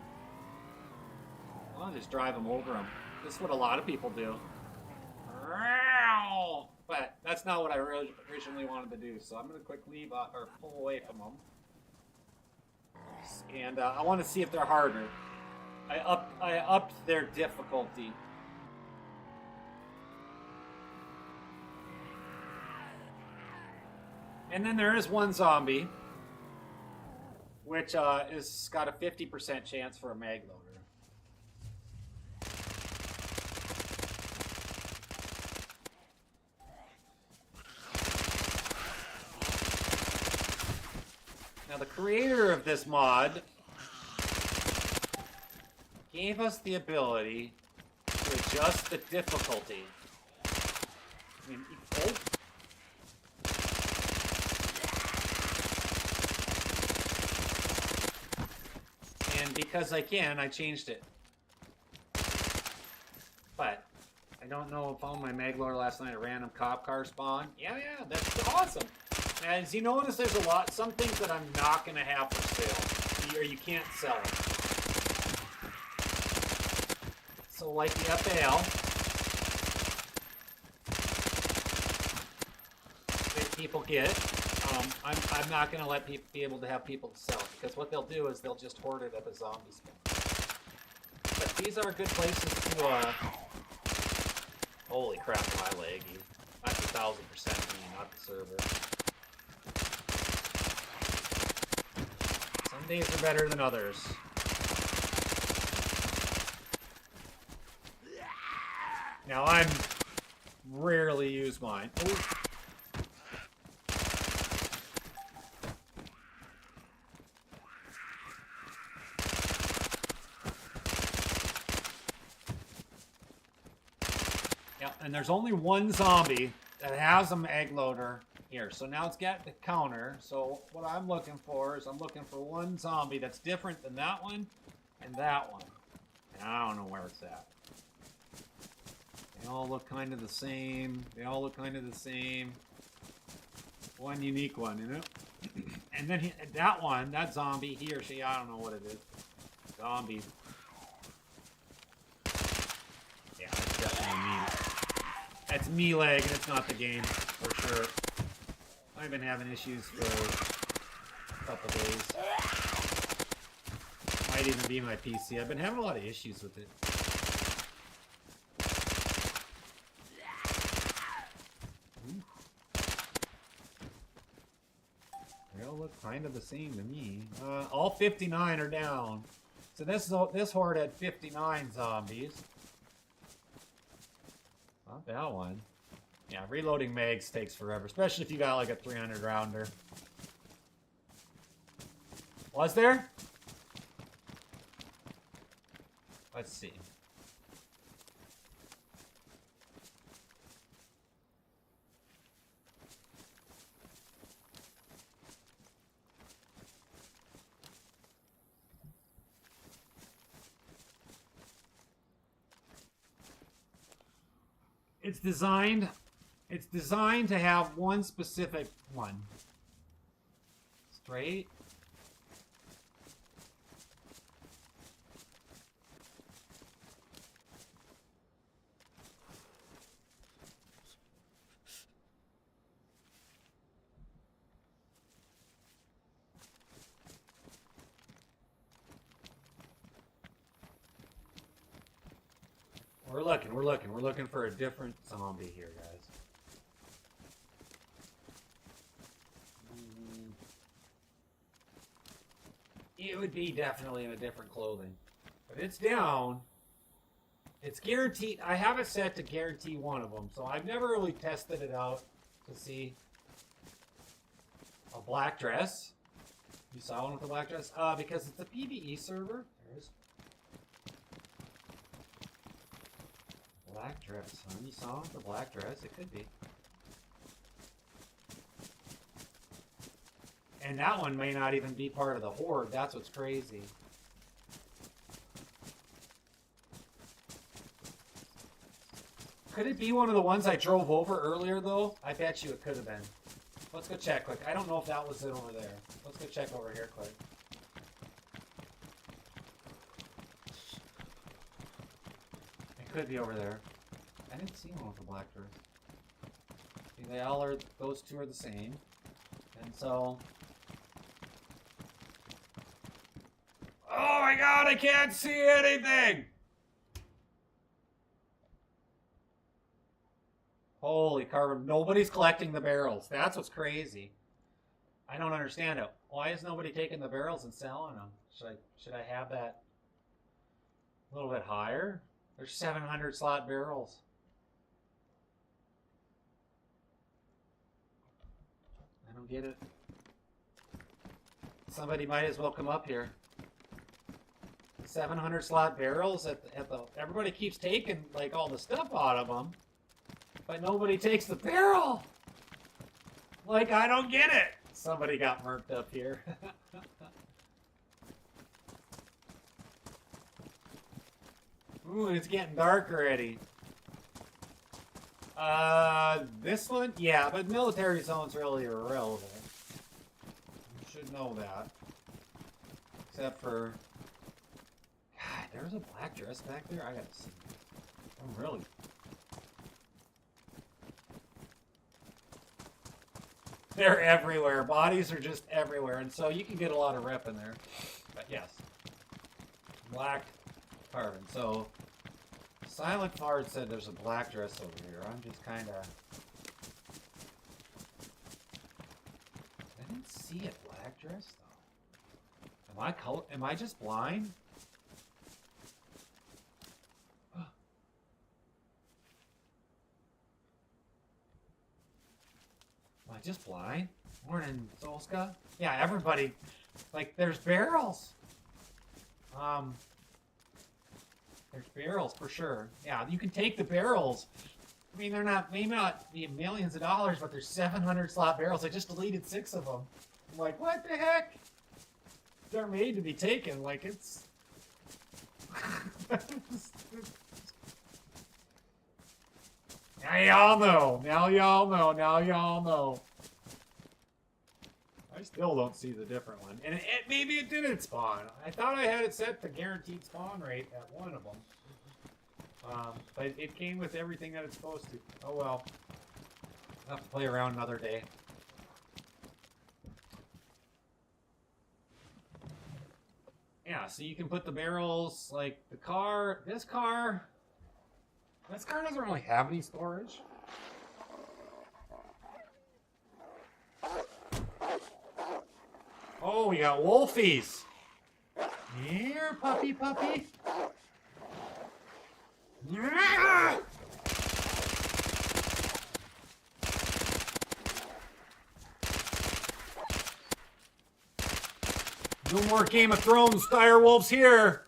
I'll just drive them over them. This is what a lot of people do. But that's not what I originally wanted to do, so I'm going to quick leave or pull away from them. And I want to see if they're harder. I upped their difficulty. And then there is one zombie, which is got a 50% chance for a mag loader. Now the creator of this mod gave us the ability to adjust the difficulty. I mean, oh. And because I can, I changed it. But I don't know, found my mag loader last night, a random cop car spawn. Yeah, that's awesome. As you notice, there's some things that I'm not going to have for sale, or you can't sell. So like the FAL, that people get, I'm not going to let people be able to have people to sell, because what they'll do is they'll just hoard it at the zombie spawn. But these are good places to, holy crap, my laggy. That's 1,000% me, not the server. Some days are better than others. Now, I'm rarely use mine. Ooh. And there's only one zombie that has a mag loader here. So now it's got the counter. So what I'm looking for is I'm looking for one zombie that's different than that one and that one. And I don't know where it's at. They all look kind of the same. They all look kind of the same. One unique one, you know? And then that one, that zombie, he or she, I don't know what it is. Zombie. Yeah, that's definitely me. That's me lag, and it's not the game, for sure. I've been having issues for a couple days. Might even be my PC. I've been having a lot of issues with it. They all look kind of the same to me. All 59 are down. So this horde had 59 zombies. Not that one. Yeah, reloading mags takes forever, especially if you got like a 300 rounder. Was there? Let's see. It's designed to have one specific one. Straight. We're looking for a different zombie here, guys. It would be definitely in a different clothing. But it's down. It's guaranteed. I have it set to guarantee one of them, so I've never really tested it out to see. A black dress. You saw one with a black dress? Because it's a PvE server. There is. Black dress, huh? You saw the black dress? It could be. And that one may not even be part of the horde. That's what's crazy. Could it be one of the ones I drove over earlier, though? I bet you it could have been. Let's go check quick. I don't know if that was it over there. Let's go check over here quick. It could be over there. I didn't see one with a black dress. See, they all are, those two are the same. And so... Oh my god, I can't see anything! Holy carbon, nobody's collecting the barrels. That's what's crazy. I don't understand it. Why is nobody taking the barrels and selling them? Should I have that a little bit higher? There's 700 slot barrels. I don't get it. Somebody might as well come up here. 700 slot barrels at the everybody keeps taking like all the stuff out of them, but nobody takes the barrel. Like, I don't get it. Somebody got murked up here. Ooh, it's getting dark already. This one, yeah, but military zone's really irrelevant. You should know that. Except for, God, there's a black dress back there. I gotta see. I'm really. They're everywhere. Bodies are just everywhere, and so you can get a lot of rep in there. But yes, black carbon. So Silent Fard said there's a black dress over here. I'm just kind of. I didn't see a black dress though. Am I just blind? Am I just blind? Morning, Solska. Yeah, everybody. Like, there's barrels. There's barrels for sure. Yeah, you can take the barrels. I mean, they're not, maybe not be millions of dollars, but there's 700 slot barrels. I just deleted 6 of them. I'm like, what the heck? They're made to be taken. Like, it's. Now y'all know. Now y'all know. Now y'all know. I still don't see the different one. And maybe it didn't spawn. I thought I had it set to guaranteed spawn rate at one of them. But it came with everything that it's supposed to. Oh well. I'll have to play around another day. Yeah, so you can put the barrels, like the car, this car doesn't really have any storage. Oh, we got wolfies. Here, puppy. Yeah. No more Game of Thrones dire wolves here.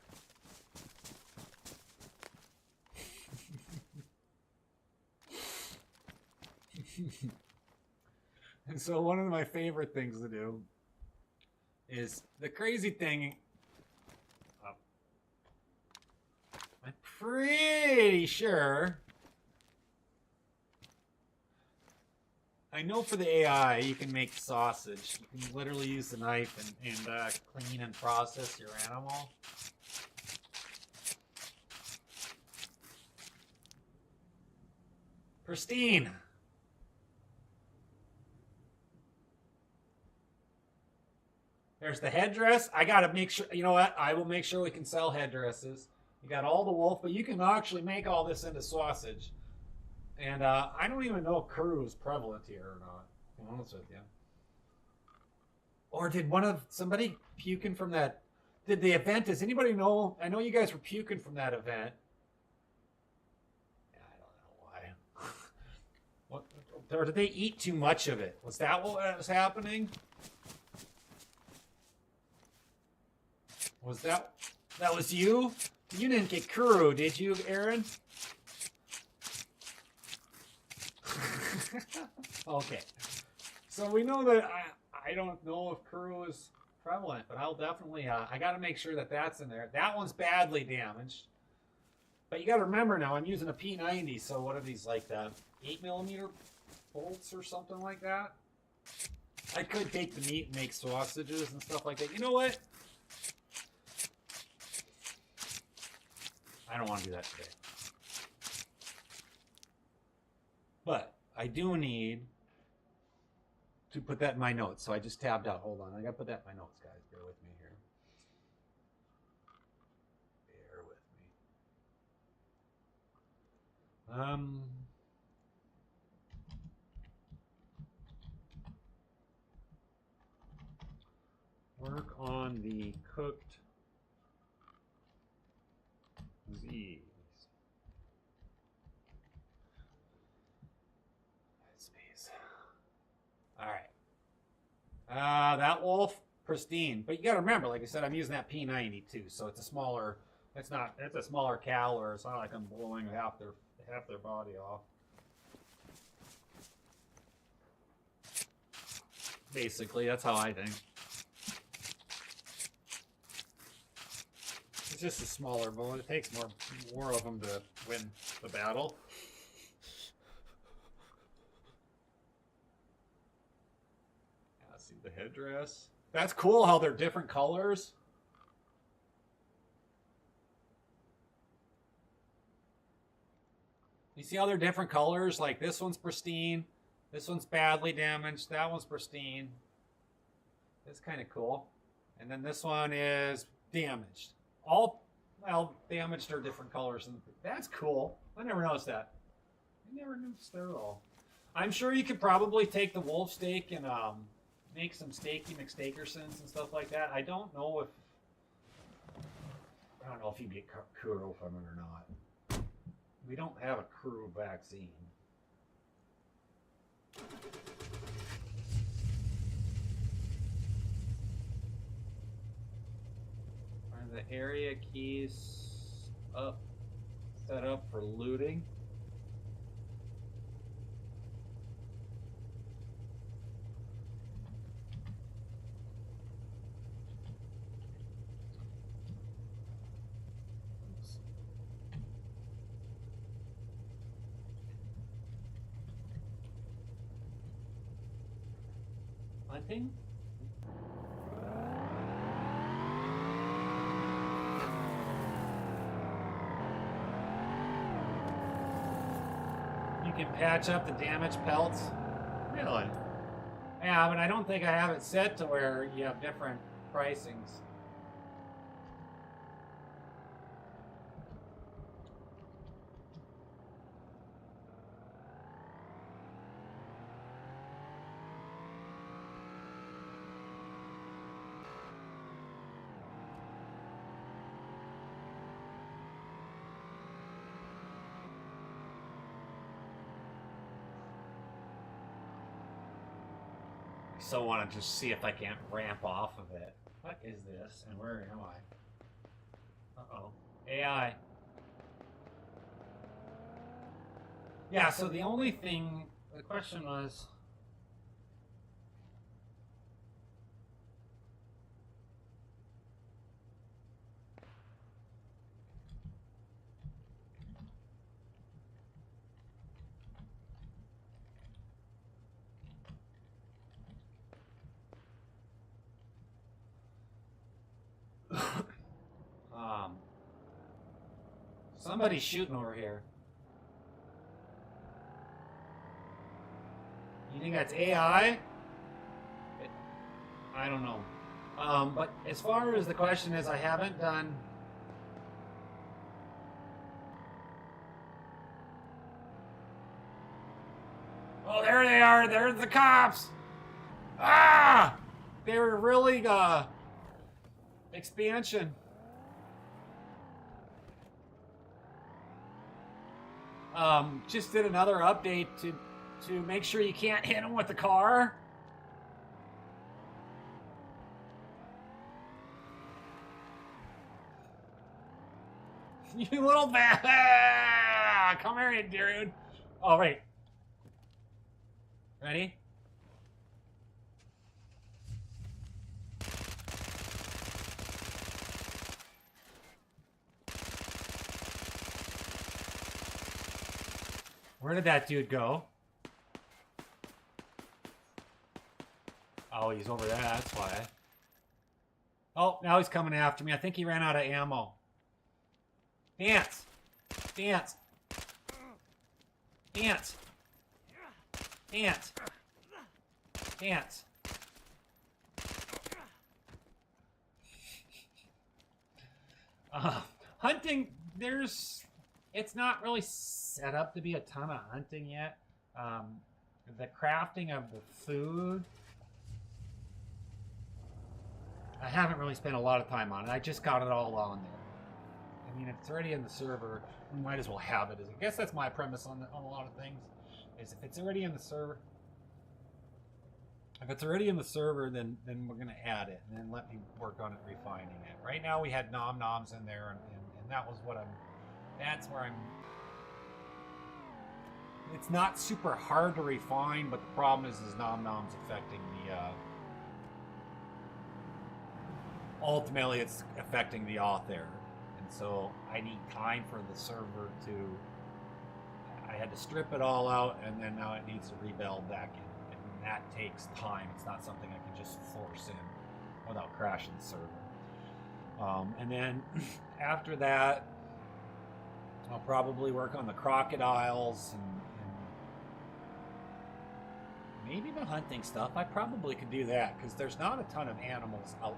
And so one of my favorite things to do is the crazy thing. I'm pretty sure. I know for the AI, you can make sausage. You can literally use the knife and clean and process your animal. Pristine. There's the headdress. I gotta make sure, you know what? I will make sure we can sell headdresses. You got all the wolf, but you can actually make all this into sausage. And I don't even know if Kuru is prevalent here or not, to be honest with you. Or did somebody puking from that, did the event, does anybody know? I know you guys were puking from that event. Yeah, I don't know why. Or did they eat too much of it? Was that what was happening? Was that was you? You didn't get Kuru, did you, Aaron? Okay. So we know that I don't know if Kuru is prevalent, but I'll definitely, I got to make sure that that's in there. That one's badly damaged. But you got to remember now, I'm using a P90, so what are these, like the 8mm bolts or something like that? I could take the meat and make sausages and stuff like that. You know what? I don't want to do that today. But I do need to put that in my notes. So I just tabbed out. Hold on. I got to put that in my notes, guys. Bear with me here. Bear with me. Work on the cooked Z's. Space. All right. That wolf, pristine. But you got to remember, like I said, I'm using that P90 too, so it's a smaller. It's a smaller caliber. It's not like I'm blowing half their body off. Basically, that's how I think. It's just a smaller bullet. It takes more of them to win the battle. Let's see the headdress. That's cool how they're different colors. You see how they're different colors? Like this one's pristine, this one's badly damaged, that one's pristine. It's kind of cool. And then this one is damaged. All, well, damaged are different colors. And that's cool. I never noticed that. I never noticed that at all. I'm sure you could probably take the wolf steak and make some steaky McSteakersons and stuff like that. I don't know if you get Kuro from it or not. We don't have a Kuro vaccine. Are the area keys set up for looting? Hunting? You can patch up the damaged pelts? Really? Yeah, but I don't think I have it set to where you have different pricings. So I want to just see if I can't ramp off of it. What is this? And where am I? Uh-oh. AI. Yeah, so the only thing, the question was... somebody's shooting over here. You think that's AI? I don't know. But as far as the question is, I haven't done... Oh, there they are. There's the cops. Ah! They were really, expansion. Just did another update to make sure you can't hit them with the car. You little bad. Come here, dude. All right. Ready? Where did that dude go? Oh, he's over there, that's why. Oh, now he's coming after me. I think he ran out of ammo. Dance! Dance! Dance! Dance! Dance! Hunting, it's not really set up to be a ton of hunting yet. The crafting of the food, I haven't really spent a lot of time on it. I just got it all on there. I mean, if it's already in the server, we might as well have it. I guess that's my premise on a lot of things. Is if it's already in the server, then we're gonna add it, and then let me work on it, refining it. Right now we had nom noms in there, and that was what that's where I'm. It's not super hard to refine, but the problem is nom noms affecting the. Ultimately, it's affecting the author, and so I need time for the server to. I had to strip it all out, and then now it needs to rebuild back in. And that takes time. It's not something I can just force in without crashing the server. And then after that, I'll probably work on the crocodiles and maybe the hunting stuff. I probably could do that because there's not a ton of animals out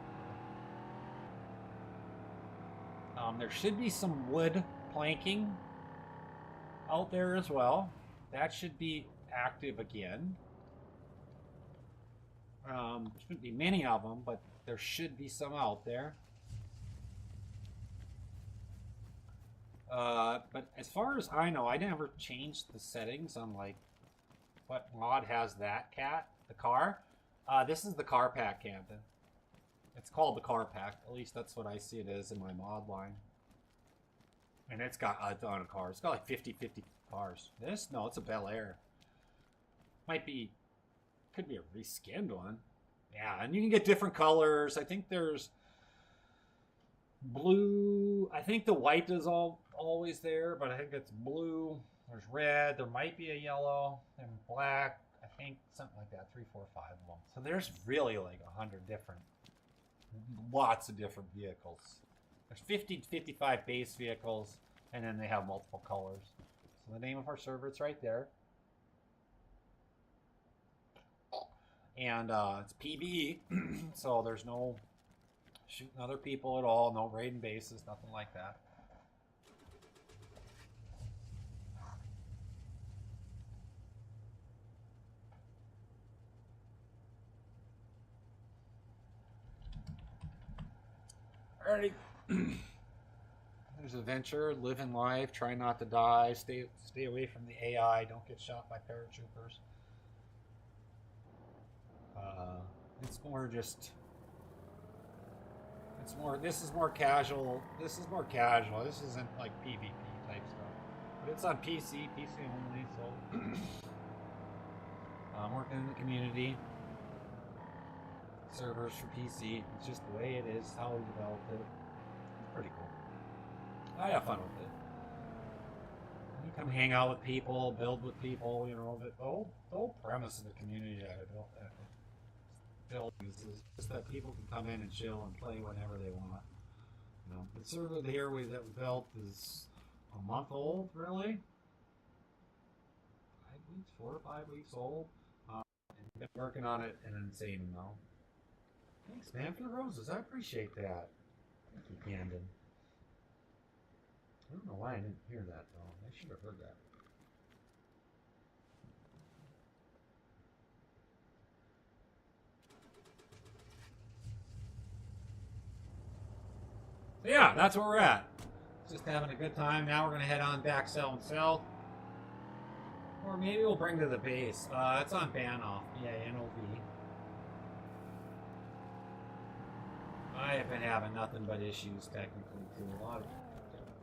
there. There should be some wood planking out there as well. That should be active again. There shouldn't be many of them, but there should be some out there. But as far as I know, I never changed the settings on like what mod has that cat, the car. This is the car pack, Camden. It's called the car pack. At least that's what I see it as in my mod line. And it's got a ton of cars. It's got like 50 cars. This? No, it's a Bel Air. Might be, could be a reskinned one. Yeah, and you can get different colors. I think there's blue. I think the white is always there, but I think it's blue. There's red. There might be a yellow and black. I think something like that. 3, 4, 5 of them. So there's really like 100 different, lots of different vehicles. There's 50 to 55 base vehicles, and then they have multiple colors. So the name of our server, it's right there. And it's PvE, so there's no shooting other people at all, no raiding bases, nothing like that. Alrighty. There's adventure, living life, try not to die, stay away from the AI, don't get shot by paratroopers. It's more just. It's more. This is more casual. This is more casual. This isn't like PvP type stuff. But it's on PC only. So I'm working in the community servers for PC. It's just the way it is. How we developed it. It's pretty cool. I have fun with it. You come hang out with people, build with people. You know, the whole premise of the community that I built. Is just that people can come in and chill and play whenever they want. You know, the server here that we built is a month old, really. 5 weeks, 4 or 5 weeks old. And we've been working on it an insane amount. Thanks, man, for the roses. I appreciate that. Thank you, Camden. I don't know why I didn't hear that though. I should have heard that. Yeah, that's where we're at. Just having a good time. Now we're going to head on back south. Or maybe we'll bring to the base. It's on Banoff. B-A-N-O-V. I have been having nothing but issues technically too. A lot of.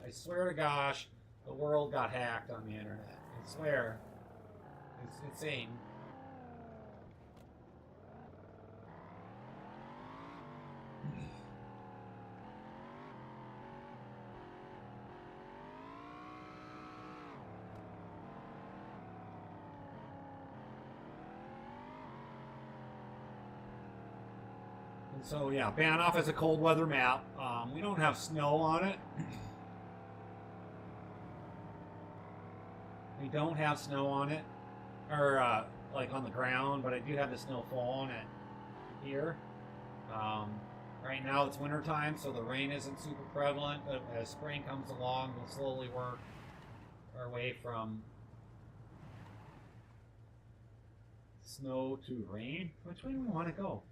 I swear to gosh, the world got hacked on the internet. I swear. It's insane. So yeah, Banoff is a cold weather map. We don't have snow on it. We don't have snow on it, or like on the ground, but I do have the snow fall on it here. Right now it's winter time, so the rain isn't super prevalent, but as spring comes along, we'll slowly work our way from snow to rain. Which way do we want to go?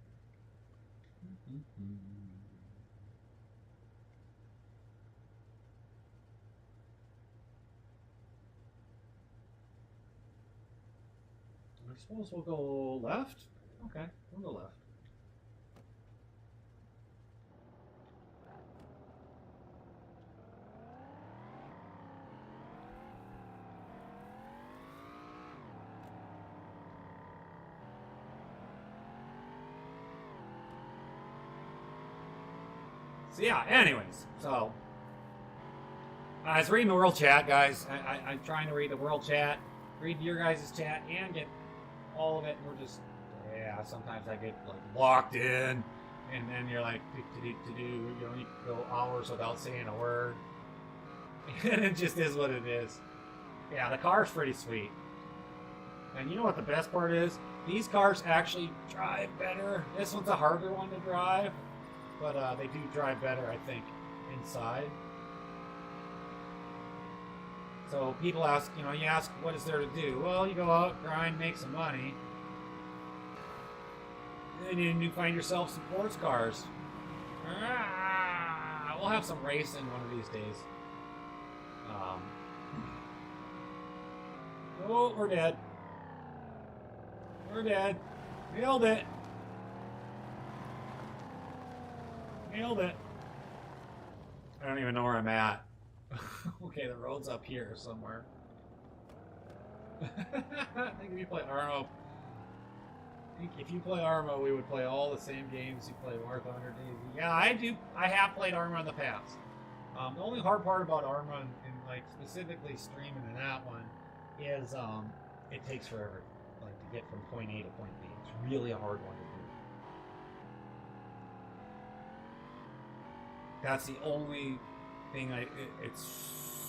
I suppose we'll go left. Okay, we'll go left. So yeah, anyways, so I was reading the world chat, guys. I'm trying to read the world chat, read your guys' chat, and get all of it. And we're just Yeah, sometimes I get like locked in, and then you're like, you know, you go hours without saying a word, and it just is what it is. Yeah, the car's pretty sweet. And you know what the best part is? These cars actually drive better. This one's a harder one to drive, but they do drive better, I think, inside. So people ask, you know, you ask, what is there to do? Well, you go out, grind, make some money. And then you find yourself some sports cars. We'll have some racing one of these days. Oh, we're dead. We're dead. Nailed it. Nailed it. I don't even know where I'm at. Okay, the road's up here somewhere. I think if you play Armo, we would play all the same games you play War Thunder Daisy. Yeah, I do. I have played Arma in the past. The only hard part about Arma and like specifically streaming in that one is it takes forever, like to get from point A to point B. It's really a hard one to do. That's the only thing. It's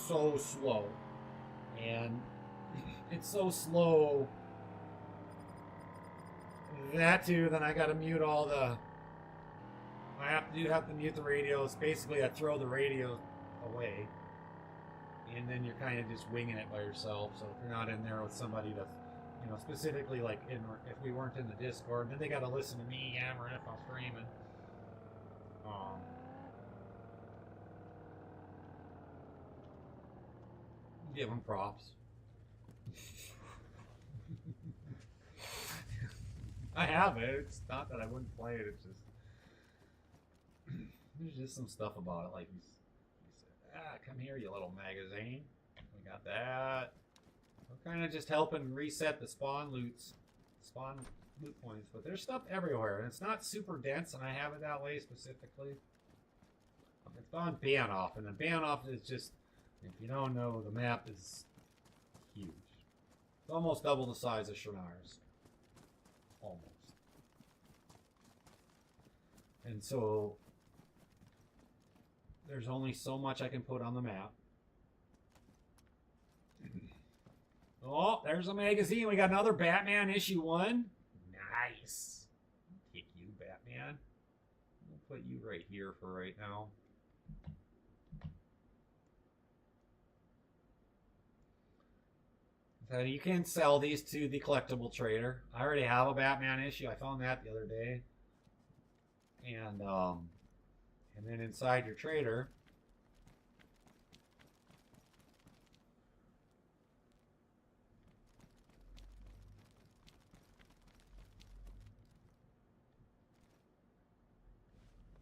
so slow, and it's so slow. That too. Then I got to mute all the. I have to mute the radios. Basically, I throw the radio away, and then you're kind of just winging it by yourself. So if you're not in there with somebody that's, you know, specifically like if we weren't in the Discord, then they got to listen to me yammering if I'm streaming. Give them props. I have it. It's not that I wouldn't play it. It's just there's just some stuff about it. Like he said, come here, you little magazine. We got that. We're kind of just helping reset the spawn loot points. But there's stuff everywhere, and it's not super dense. And I have it that way specifically. It's on Banoff, and then Banoff is just, if you don't know, the map is huge. It's almost double the size of Shrinars. Almost. And so there's only so much I can put on the map. Oh, there's a magazine. We got another Batman issue 1. Nice. I'll take you, Batman. We'll put you right here for right now. So you can sell these to the collectible trader. I already have a Batman issue. I found that the other day. And then inside your trader,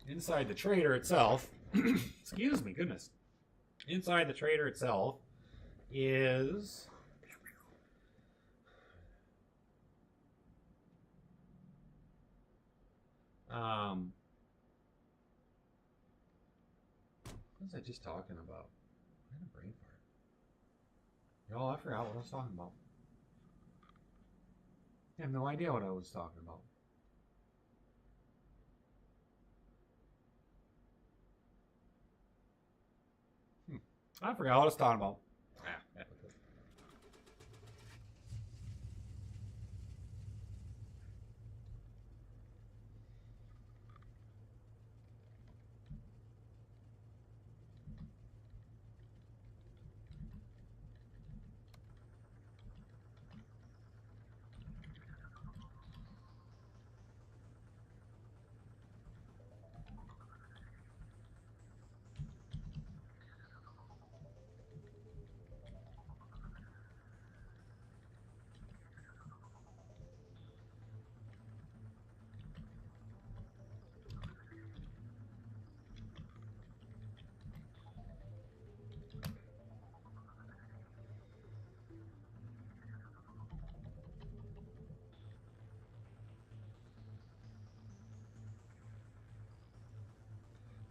inside the trader itself, excuse me, goodness. Inside the trader itself is what was I just talking about? I had a brain fart. Y'all, I forgot what I was talking about. I have no idea what I was talking about. I forgot what I was talking about.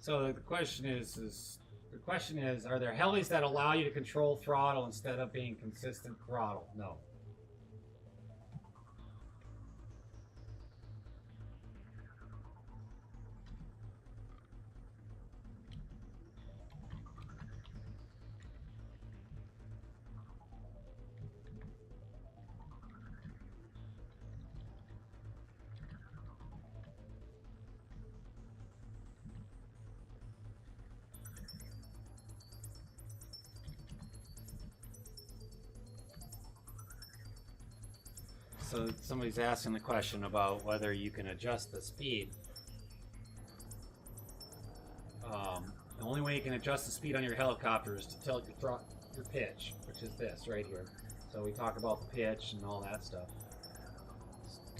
So the question is, are there helis that allow you to control throttle instead of being consistent throttle? No. so somebody's asking the question about whether you can adjust the speed. The only way you can adjust the speed on your helicopter is to tell your pitch, which is this right here. So we talk about the pitch and all that stuff.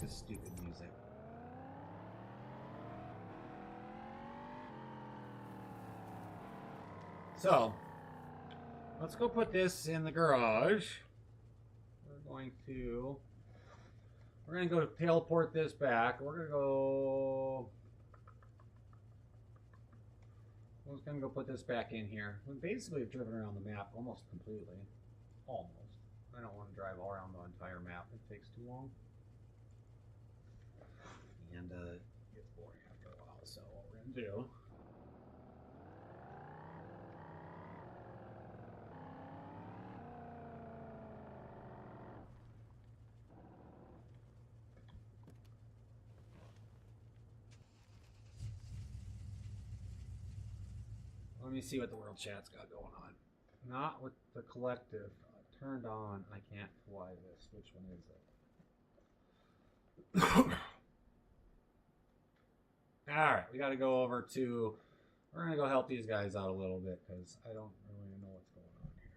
This stupid music. So, let's go put this in the garage. We're going to go teleport this back. We're just gonna go put this back in here. We basically have driven around the map almost completely. Almost. I don't want to drive all around the entire map. It takes too long. And it gets boring after a while. So what we're gonna do. Let me see what the world chat's got going on. Not with the collective. Turned on. I can't fly this. Which one is it? Alright, we got to go over to... We're going to go help these guys out a little bit because I don't really know what's going on here.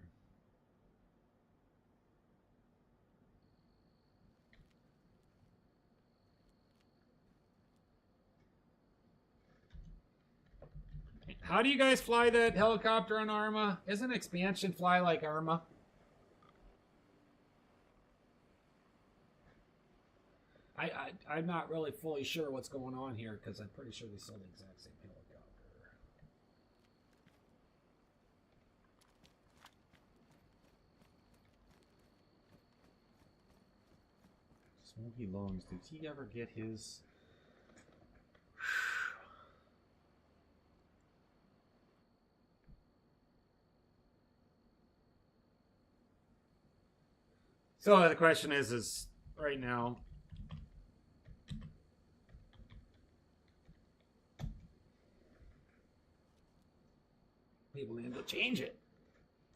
How do you guys fly that helicopter on Arma? Isn't expansion fly like Arma? I'm not really fully sure what's going on here because I'm pretty sure they sell the exact same helicopter. Smoky Lungs, did he ever get his... So the question is right now, people need to change it.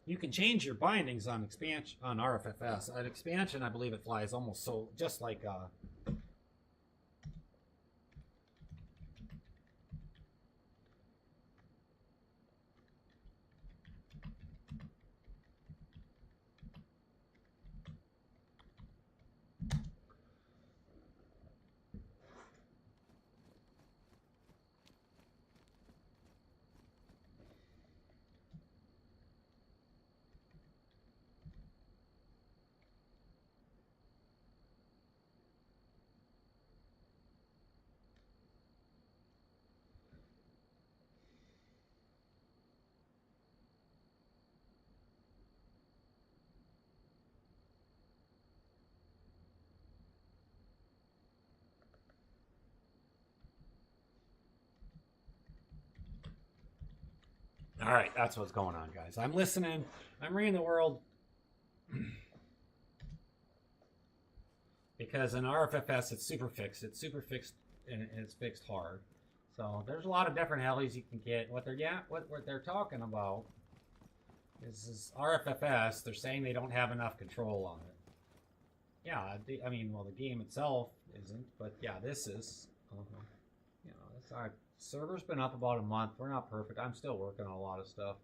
You can change your bindings on expansion on RFFS. At expansion, I believe it flies almost so just like all right, that's what's going on, guys. I'm listening. I'm reading the world. Because in RFFS, it's super fixed. It's super fixed, and it's fixed hard. So there's a lot of different helis you can get. What they're talking about is RFFS. They're saying they don't have enough control on it. Yeah, I mean, well, the game itself isn't, but yeah, this is. You know, it's our server's been up about a month. We're not perfect. I'm still working on a lot of stuff.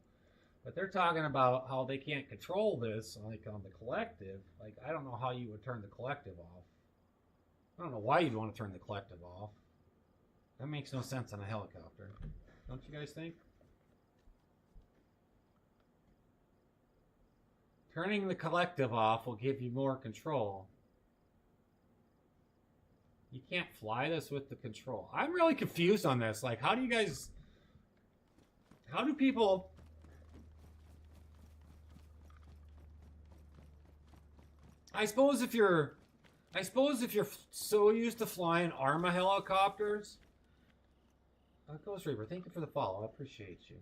But they're talking about how they can't control this, like on the collective. Like, I don't know how you would turn the collective off. I don't know why you'd want to turn the collective off. That makes no sense on a helicopter. Don't you guys think? Turning the collective off will give you more control. You can't fly this with the control. I'm really confused on this. Like, how do you guys... How do people... I suppose if you're so used to flying Arma helicopters... Ghost Reaper, thank you for the follow. I appreciate you.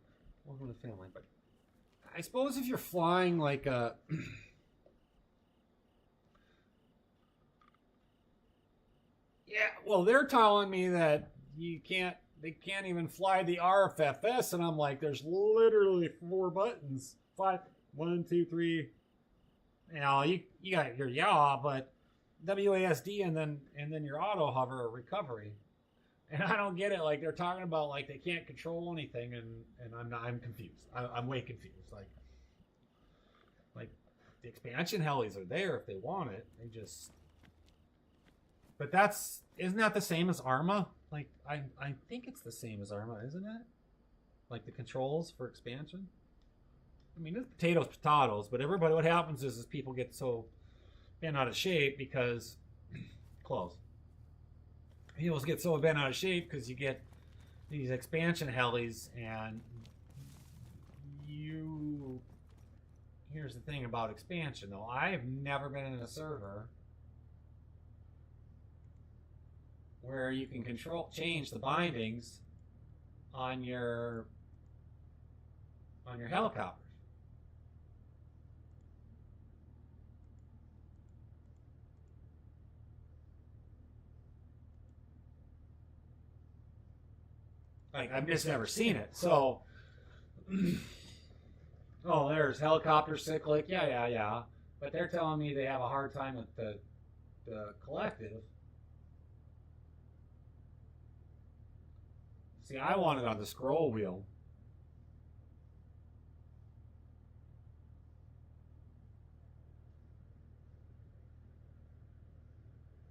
Welcome to the family. But I suppose if you're flying like a... Yeah, well, they're telling me that they can't even fly the RFFS, and I'm like, there's literally 4 buttons. 5, 1, 2, 3. You know, you got your yaw, but WASD and then your auto hover or recovery. And I don't get it. Like they're talking about like they can't control anything, and I'm confused. I'm way confused. Like the expansion helis are there if they want it. They just. But isn't that the same as Arma? Like I think it's the same as Arma, isn't it? Like the controls for expansion. I mean, it's potatoes, but what happens is people get so bent out of shape because close. People get so bent out of shape because you get these expansion helis, and here's the thing about expansion though. I've never been in a server where you can change the bindings on your helicopters. Like I've just never seen it. So, oh, there's helicopter cyclic. Yeah. But they're telling me they have a hard time with the collective. See, I want it on the scroll wheel.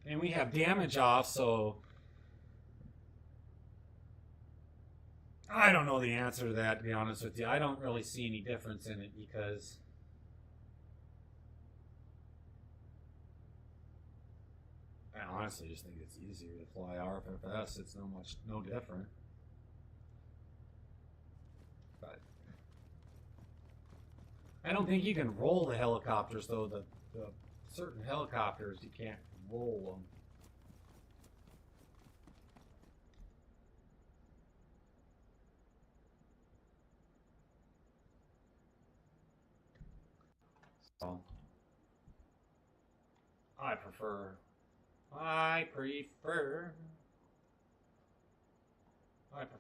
And we have damage off, so I don't know the answer to that, to be honest with you. I don't really see any difference in it because I honestly just think it's easier to fly RFFS. It's no different. But I don't think you can roll the helicopters, though. The certain helicopters, you can't roll them. So I prefer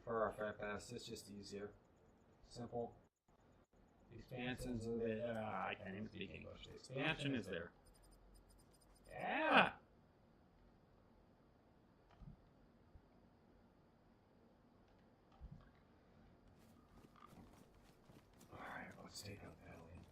RFFS. It's just easier, simple. Expansions are there. I can't even speak English. The expansion is there. Yeah. All right, let's take out that link.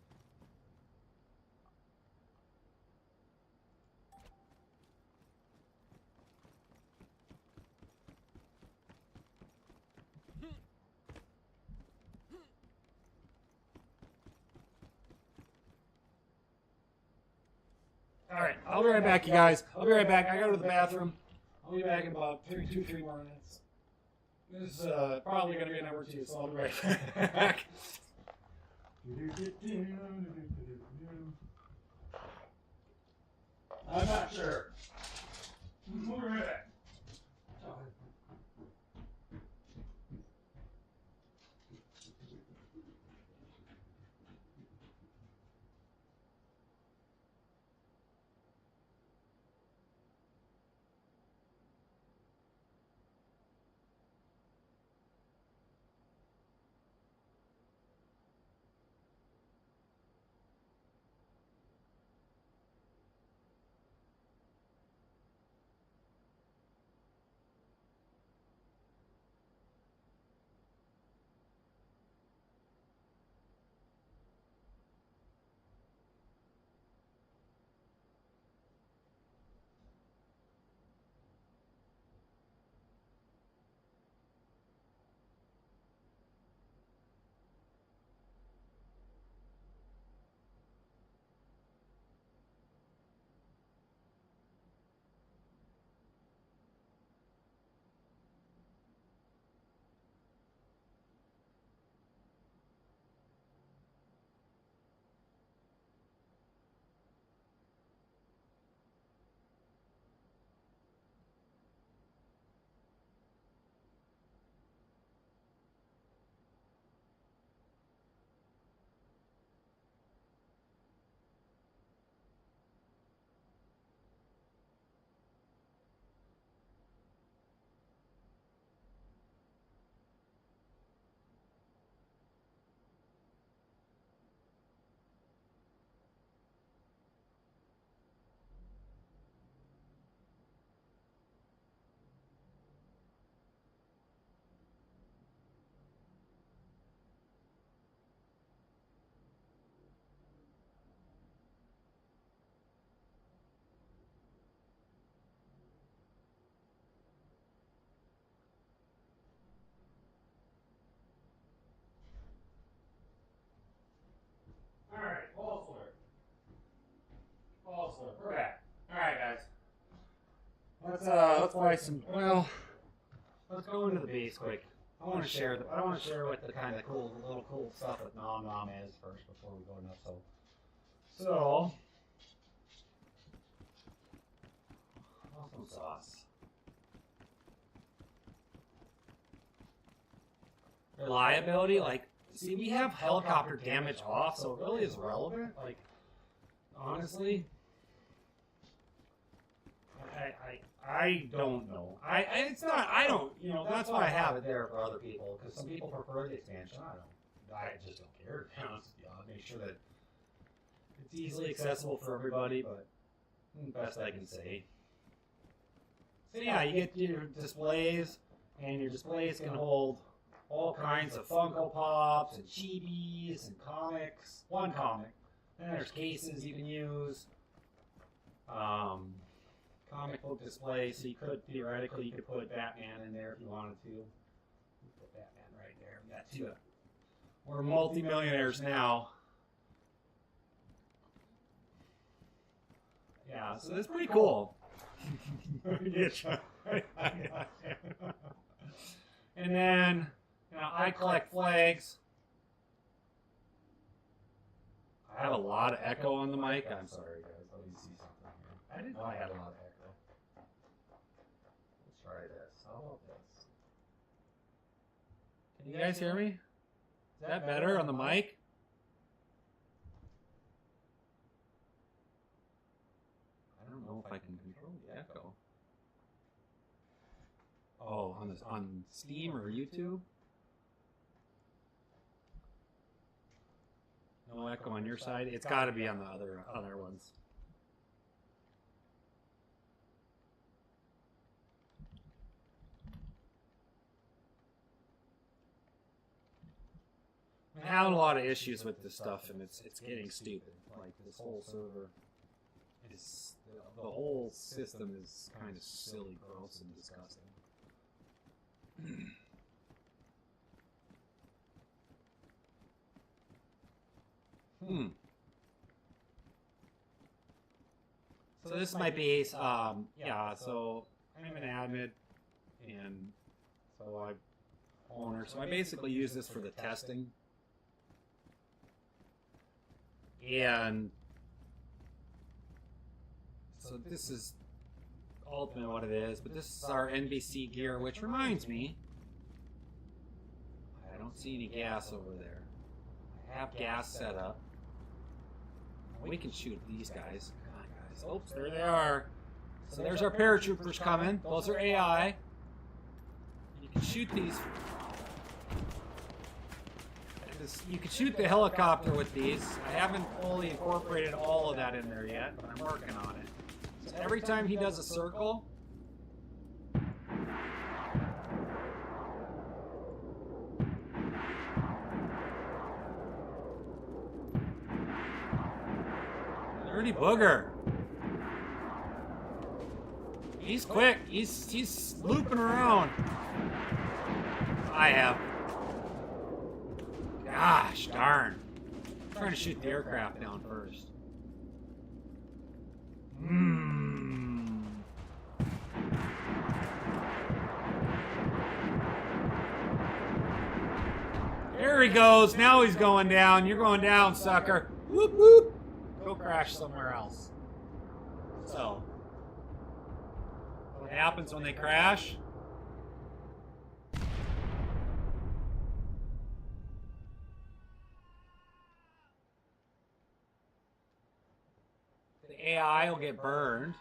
All right, I'll be right back, you guys. I'll be right back. I go to the bathroom. I'll be back in about 3 more minutes. This is probably going to be number 2, so I'll be right back. I'm not sure. We'll be right back. let's buy some. Well, let's go into the base quick. I want to share what the kind of cool stuff with Nom Nom is first before we go nuts. So, awesome sauce. Reliability, like, see, we have helicopter damage off, so it really is relevant. Like, honestly, I don't know. It's not. I don't. You know, that's why I have it there for other people, because some people prefer the expansion. I just don't care. To be honest with you, I'll make sure that it's easily accessible for everybody, but best I can say. So yeah, you get your displays, and your displays can hold all kinds of Funko Pops and Chibis and comics. One comic. Then there's cases you can use. Comic book display, so you could theoretically put Batman in there if you wanted to. Put Batman right there. We got two. We're multi-millionaires now. Yeah, so that's pretty cool. And then, you know, I collect flags. I have a lot of echo on the mic. I'm sorry, guys. Let me see something here. I didn't know I had a lot of echo. Let's try this. How about this? Can you guys hear me? Is that better on the mic? I don't know if I can control the echo. Oh, on Steam or YouTube? No echo on your side? It's got to be on the other ones. I'm having a lot of issues with this stuff, and it's getting stupid. Like, this whole server is... The whole system is kind of silly, gross, and disgusting. So this is my base. Yeah, so I'm an admin, and so I'm owner. So I basically use this for the testing. And so this is ultimately what it is, but this is our NBC gear, which reminds me, I don't see any gas over there. I have gas set up. We can shoot these guys. Come on, guys. Oops, there they are. So there's our paratroopers coming. Those are AI. You can shoot these. You can shoot the helicopter with these. I haven't fully incorporated all of that in there yet, but I'm working on it. So every time he does a circle, dirty booger. He's quick. He's looping around. I have. Gosh darn. I'm trying to shoot the aircraft down first. There he goes. Now he's going down. You're going down, sucker. Whoop, whoop. Go crash somewhere else. So, what happens when they crash? The AI will get burned.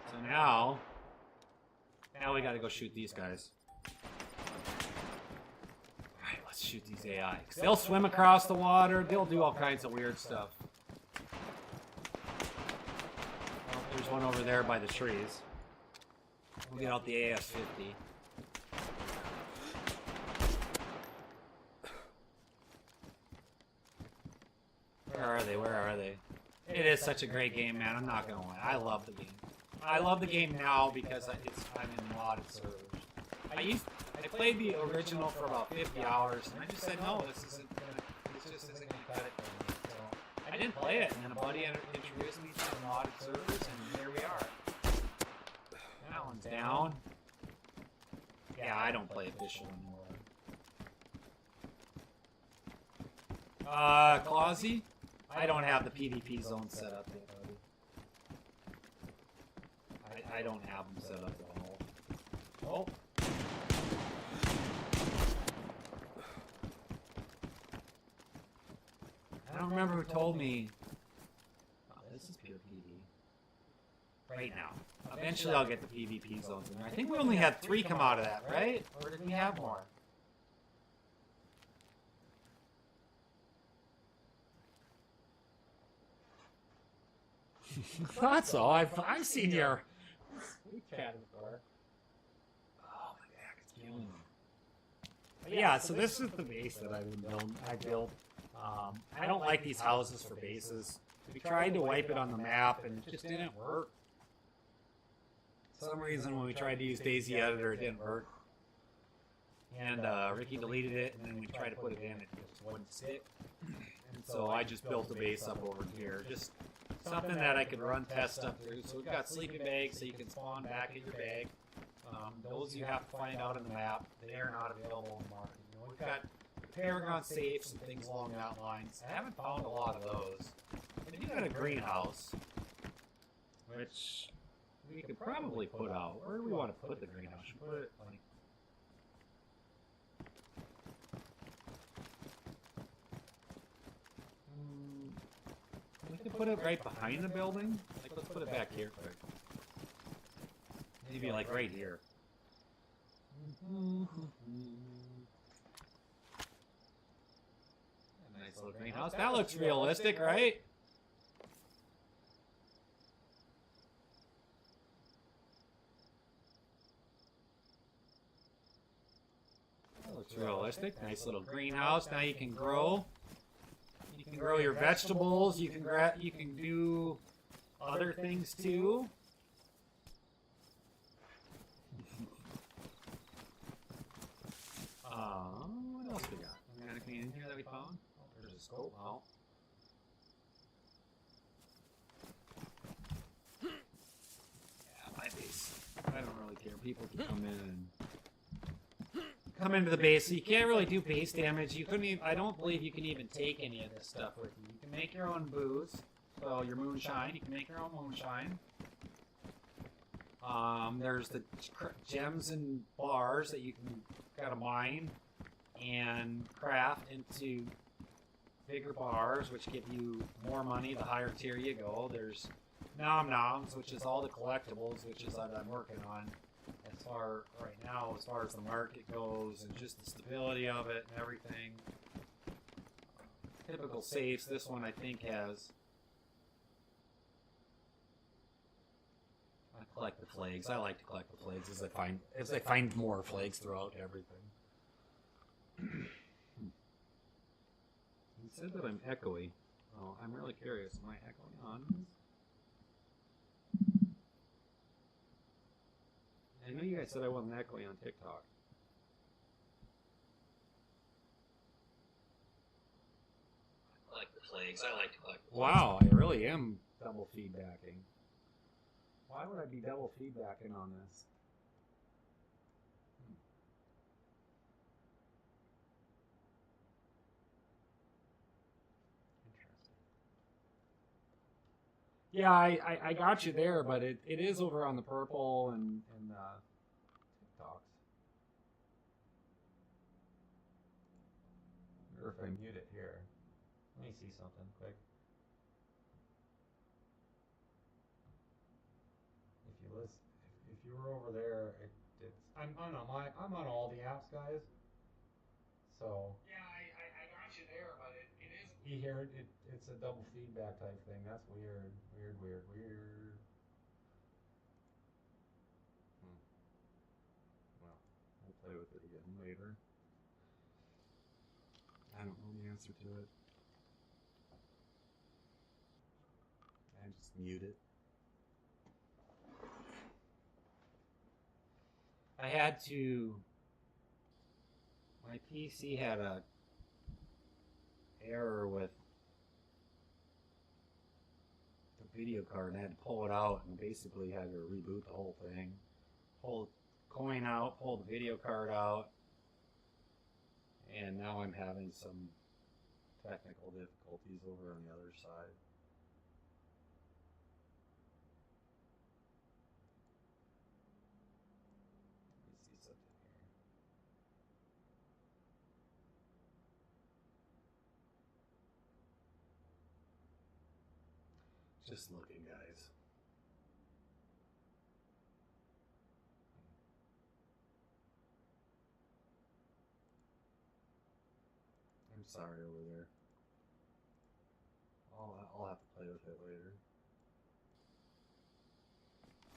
So now we gotta go shoot these guys. Alright, let's shoot these AI. 'Cause they'll swim across the water, they'll do all kinds of weird stuff. Oh, there's one over there by the trees. We'll get out the AS-50. Where are they? Where are they? It is such a great game, man. I'm not gonna lie. I love the game. I love the game now because I'm in modded servers. I I played the original for about 50 hours, and I just said, no, this just isn't gonna cut it for me. So I didn't play it, and then a buddy introduced me to the modded servers, and here we are. That one's down. Yeah, I don't play official anymore. Clausy? I don't have the PvP zone set up yet, buddy. I don't have them set up at all. Oh. I don't remember who told me. Oh, this is pure PvP. Right now. Eventually I'll get the PvP zones in there. I think we only had 3 come out of that, right? Or did we have more? Thought so. I've seen your chat before. Oh my back, it's killing me. But yeah, so this is the base that I built. I don't like these houses for bases. We tried to wipe it on the map and it just didn't work. For some reason when we tried to use Daisy Editor it didn't work. And Ricky deleted it, and then we tried to put it in, it just wouldn't stick. And so I just built a base up over here. Just something that I could run test stuff through. So we've got sleeping bags so you can spawn back in your bag. Those you have to find out on the map. They are not available in the market. You know, we've got Paragon safes and things along that lines. I haven't found a lot of those. And you got a greenhouse, which we could probably put out. Where do we want to put the greenhouse? Should we put it like... We could put it right behind the building. Like, let's put it back here quick. Maybe like right here. A nice little greenhouse. That looks realistic, right? That looks realistic. Nice little greenhouse. Now you can grow. You can grow your vegetables. You can do other things too. What else we got? Anything in here that we found? Oh, there's a scope. Oh. Yeah, my base. I don't really care. People can come in and come into the base. So you can't really do base damage. You couldn't even, I don't believe you can even take any of this stuff with you. You can make your own booze. So your moonshine. You can make your own moonshine. There's the gems and bars that you can gotta mine and craft into bigger bars, which give you more money the higher tier you go. There's nom noms, which is all the collectibles, which is what I'm working on as far right now, as far as the market goes and just the stability of it and everything. Typical safes. This one I think has. I collect the flags. I like to collect the flags as I find more flags throughout everything. You said that I'm echoey. Oh, I'm really curious. Am I echoing on this? I know you guys said I wasn't echoey on TikTok. I collect the flags. I like to collect the flags. Wow, I really am double feedbacking. Why would I be double feedbacking on this? Interesting. Yeah, I got you there, but it is over on the purple and TikToks. Or if I mute it here. Let me see something quick. If you were over there, I'm on all the apps, guys. So yeah, I got you there, but it is. You hear it? It's a double feedback type thing. That's weird. Well, I'll play with it again later. I don't know the answer to it. I just mute it. I had to My PC had a error with the video card, and I had to pull it out and basically had to reboot the whole thing. Pull the coin out, pull the video card out, and now I'm having some technical difficulties over on the other side. Let me see something here. Just looking, guys. I'm sorry over there. I'll have to play with it later.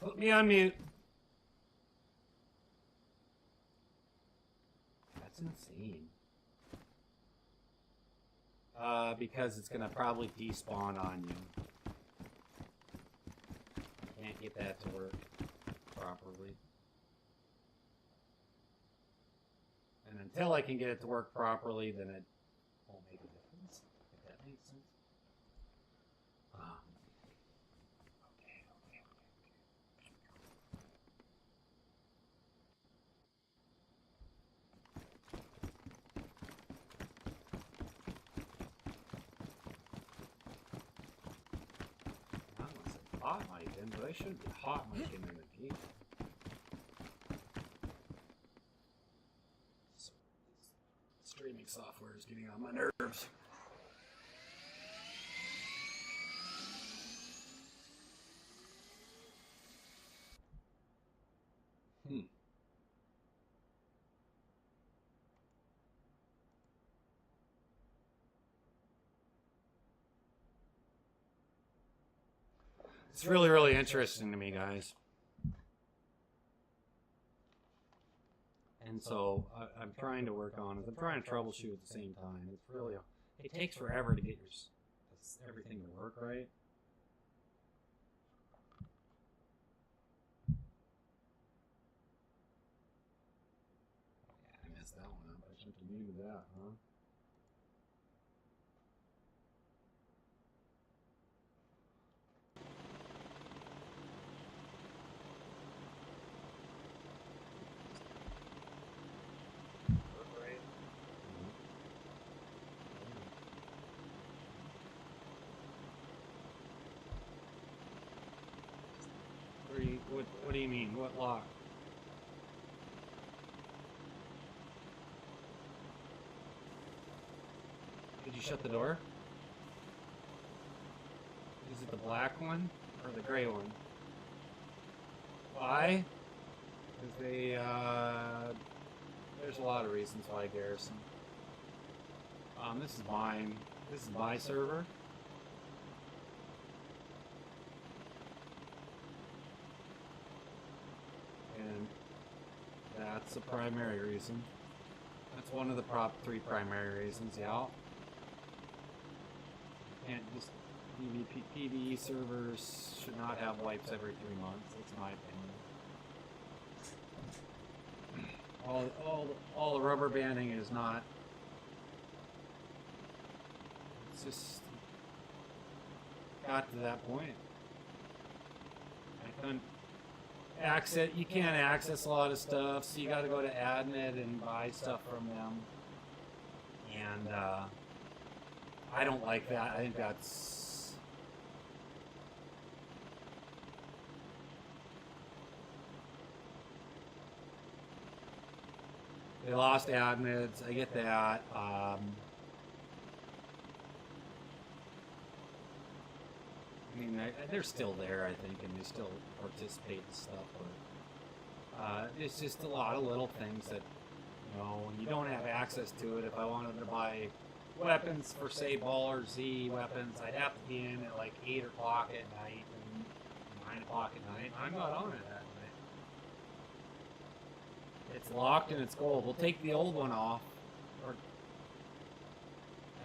Put me on mute. That's insane. Because it's gonna probably despawn on you. Can't get that to work properly. And until I can get it to work properly, then it won't make a difference. If that makes sense. Okay. I almost said hot mic in, but I shouldn't be hot mic in the game. Streaming software is getting on my nerves. It's really, really interesting to me, guys. And so I'm trying to work on it. I'm trying to troubleshoot at the same time. It's really, it takes forever to get everything to work right. Yeah, I messed that one up. I shouldn't have muted that, huh? What do you mean? What lock? Did you shut the door? Is it the black one or the gray one? Why? Because there's a lot of reasons why, Garrison. This is mine. This is my server. And that's the primary reason. That's one of the three primary reasons, yeah. And just PvE servers should not have wipes every 3 months. That's my opinion. All the rubber banding is not. It's just got to that point. I couldn't access. You can't access a lot of stuff, so you got to go to Adnet and buy stuff from them. And I don't like that. I think that's. They lost admins. I get that. I mean, they're still there, I think, and they still participate in stuff. But it's just a lot of little things that, you know, when you don't have access to it. If I wanted to buy weapons for, say, Baller Z weapons, I'd have to be in at like 8 o'clock at night and 9 o'clock at night. I'm not on it that night. It's locked and it's gold. We'll take the old one off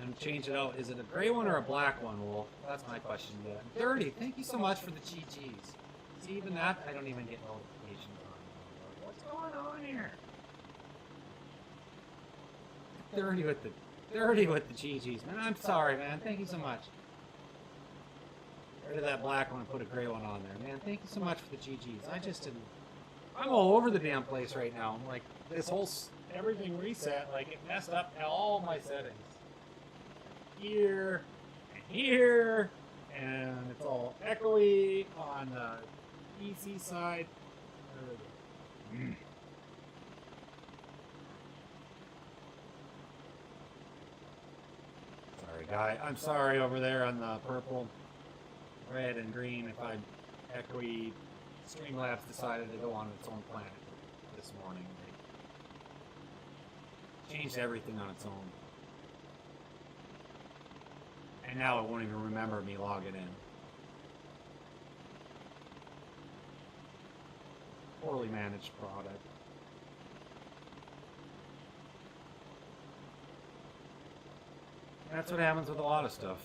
and change it out. Is it a gray one or a black one, Wolf? That's my question. Yeah. 30. Thank you so much for the GGs. See, even that, I don't even get notifications on. What's going on here? dirty with the GGs, man. I'm sorry, man. Thank you so much. Get rid of that black one and put a gray one on there, man. Thank you so much for the GGs. I just didn't. I'm all over the damn place right now. I'm like, this whole everything reset, like it messed up all my settings. Here and here, and it's all echoey on the PC side. Sorry, guy. I'm sorry over there on the purple, red, and green. If I echoey, Streamlabs decided to go on its own planet this morning. They changed everything on its own. And now it won't even remember me logging in. Poorly managed product. That's what happens with a lot of stuff.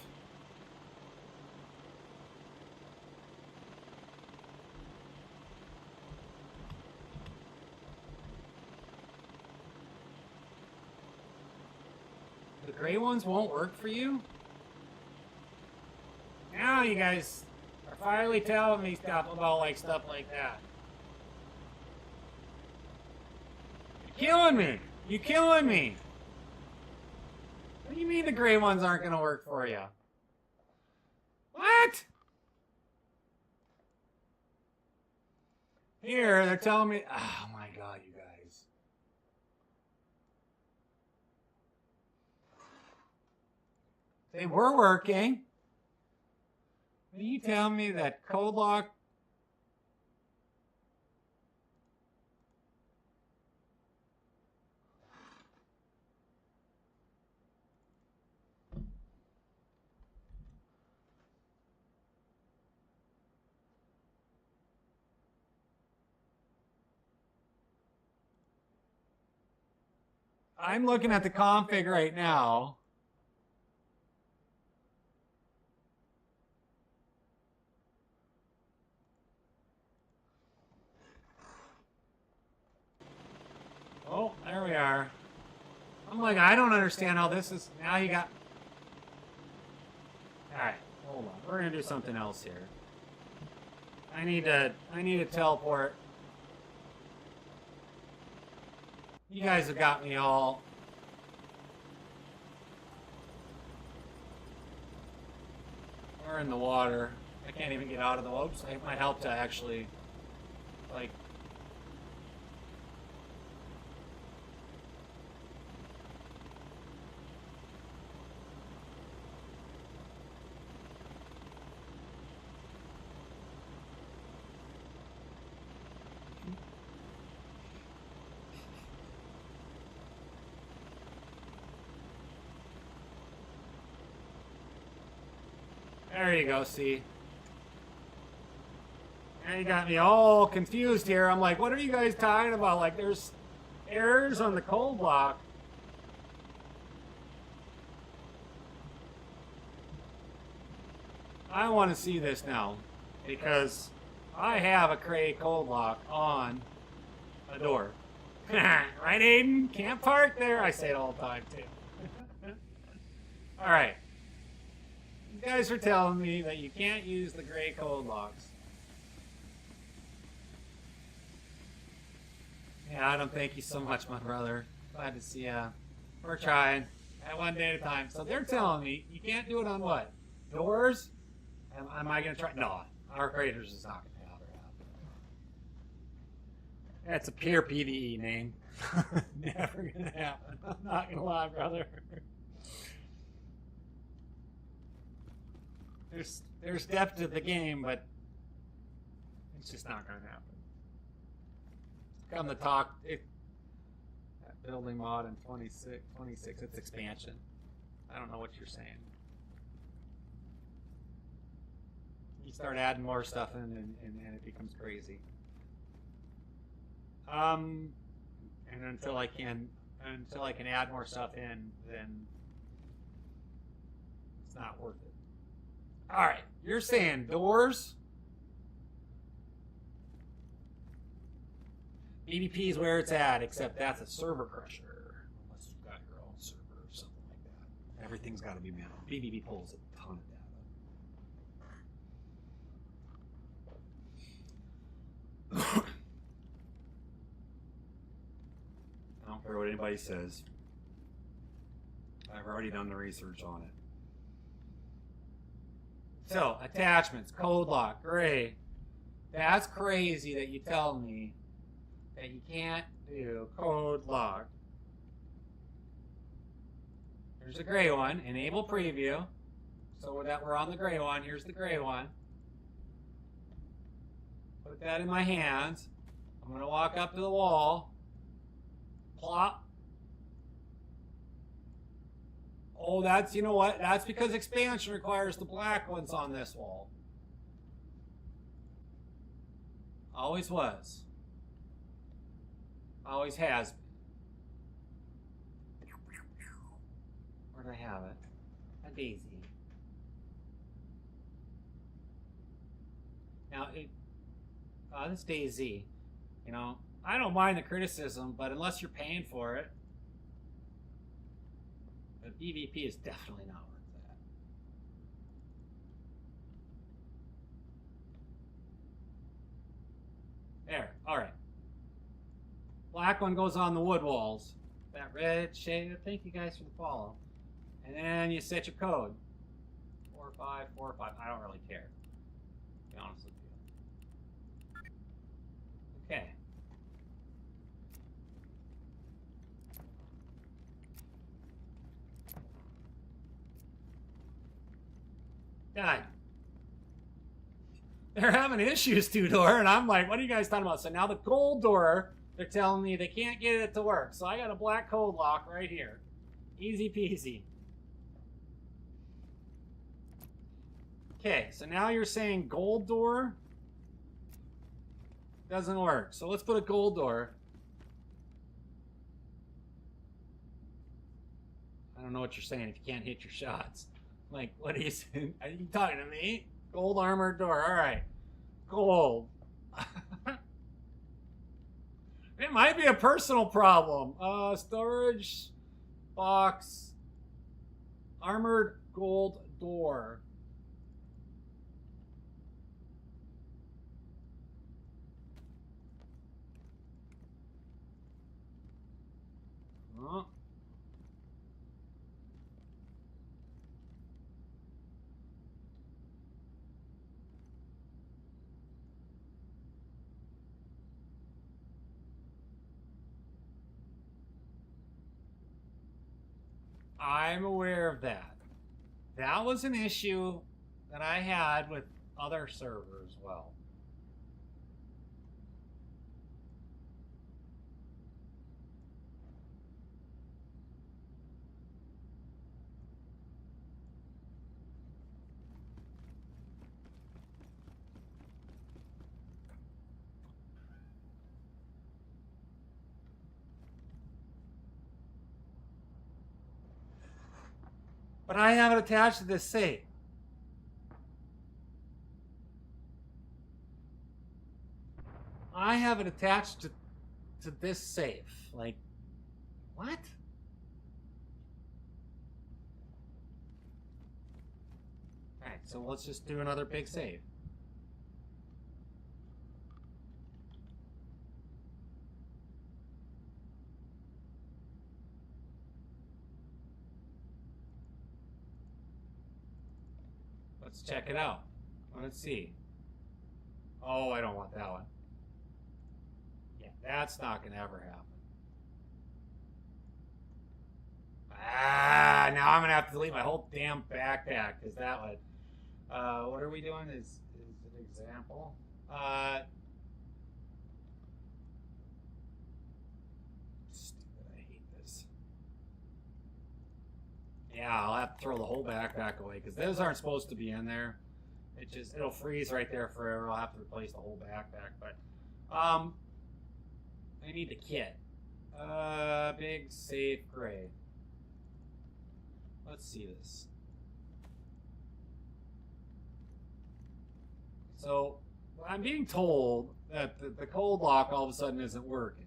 The gray ones won't work for you? Now you guys are finally telling me stuff about stuff like that. You're killing me! You're killing me! What do you mean the gray ones aren't going to work for you? What? Here, they're telling me... Oh my god, you guys. They were working. Are you telling me that code lock... I'm looking at the config right now. Oh, there we are. I'm like, I don't understand how this is. Now you got... Alright, hold on. We're gonna do something else here. I need to teleport. You guys have got me all... We're in the water. I can't even get out of the... Oops, it might help to actually, like... There you go, see? Now you got me all confused here. I'm like, what are you guys talking about? Like, there's errors on the cold block. I want to see this now, because I have a Cray cold lock on a door. Right, Aiden? Can't park there. I say it all the time, too. All right. You guys are telling me that you can't use the gray code locks. Yeah, Adam, thank you so much, my brother. Glad to see ya. We're trying. At one day at a time. So they're telling me you can't do it on what? Doors? Am I going to try? No. Our creators is not going to have it. That's a pure PvE name. Never going to happen. I'm not going to lie, brother. There's depth to the game, but it's just not going to happen. Come to talk, that building mod in 26, it's expansion. I don't know what you're saying. You start adding more stuff in, and it becomes crazy. And until I can add more stuff in, then it's not worth it. All right, you're saying doors? BBP is where it's at, except that's a server crusher. Unless you've got your own server. Everything's got to be manual. BBB pulls a ton of data. I don't care what anybody says. I've already done the research on it. So, attachments, code lock, great. That's crazy that you tell me that you can't do code lock. Here's the gray one, enable preview. So that we're on the gray one, here's the gray one. Put that in my hands. I'm gonna walk up to the wall. Plop. Oh, that's, you know what? That's because expansion requires the black ones on this wall. Always was. Always has been. Where do I have it? A daisy. Now, this daisy, you know, I don't mind the criticism, but unless you're paying for it, the BVP is definitely not worth that. There, all right. Black one goes on the wood walls. That red shade. Thank you guys for the follow. And then you set your code. 4545. I don't really care, to be honest with you. Okay. Done. They're having issues, two-door, and I'm like, what are you guys talking about? So now the gold door, they're telling me they can't get it to work. So I got a black code lock right here. Easy peasy. Okay, so now you're saying gold door doesn't work. So let's put a gold door. I don't know what you're saying if you can't hit your shots. Like, what are you saying? Are you talking to me? Gold armored door. All right. Gold. It might be a personal problem. Storage box. Armored gold door. Huh? I'm aware of that. That was an issue that I had with other servers as well. But I have it attached to this safe. I have it attached to this safe. Like, what? Alright, so let's just do another big save. Let's check it out. Let's see. Oh, I don't want that one. Yeah, that's not going to ever happen. Ah, now I'm going to have to delete my whole damn backpack because that would... what are we doing? Is an example? Stupid, I hate this. Yeah, I'll have to throw the whole backpack away because those aren't supposed to be in there. It'll freeze right there forever. I'll have to replace the whole backpack. But I need the kit. Big safe gray. Let's see this. So I'm being told that the cold lock all of a sudden isn't working.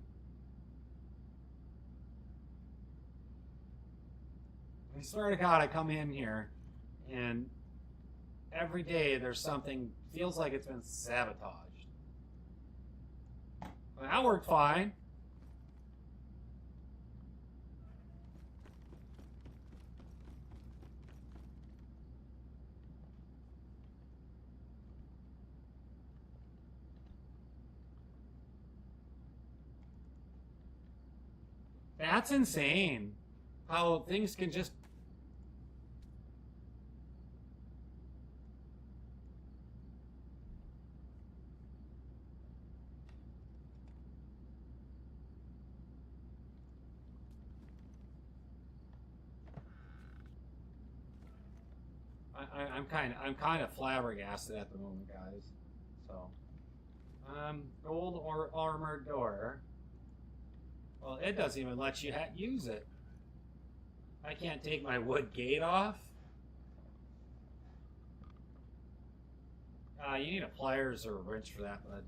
I swear to God, I come in here, and every day there's something, feels like it's been sabotaged. Well, that worked fine. That's insane. How things can just... I'm kind of flabbergasted at the moment, guys. So, gold or armored door. Well, it doesn't even let you use it. I can't take my wood gate off. You need a pliers or a wrench for that, bud.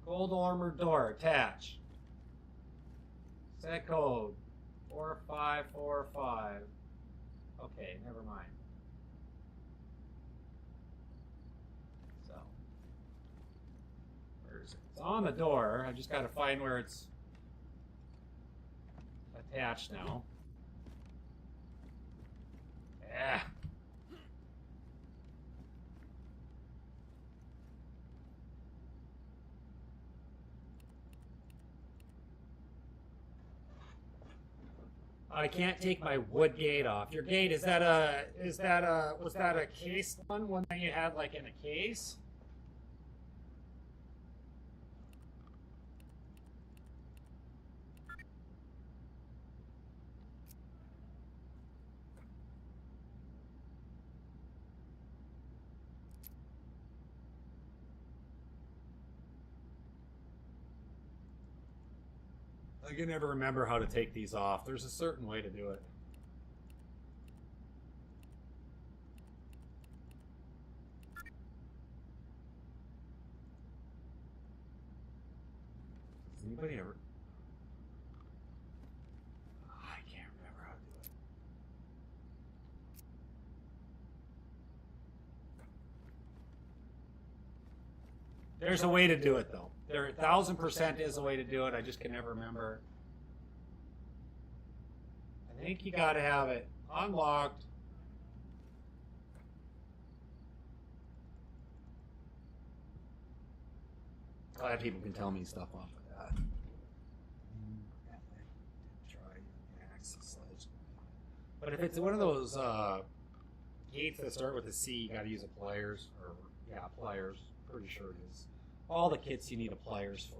Gold armored door, attach. Set code 4545. Okay, never mind. So, where is it? It's on the door. I just got to find where it's attached now. Yeah. I can't take my wood gate off. Your gate, was that a case one that you had like in a case? I can never remember how to take these off. There's a certain way to do it. Does anybody ever... I can't remember how to do it. There's a way to do it, though. There 1000% is a way to do it. I just can never remember. I think you got to have it unlocked. Glad people can tell me stuff off of that. Try access sledge. But if it's one of those gates that start with a C, you got to use a pliers. Or yeah, pliers. Pretty sure it is. All the kits you need a pliers for.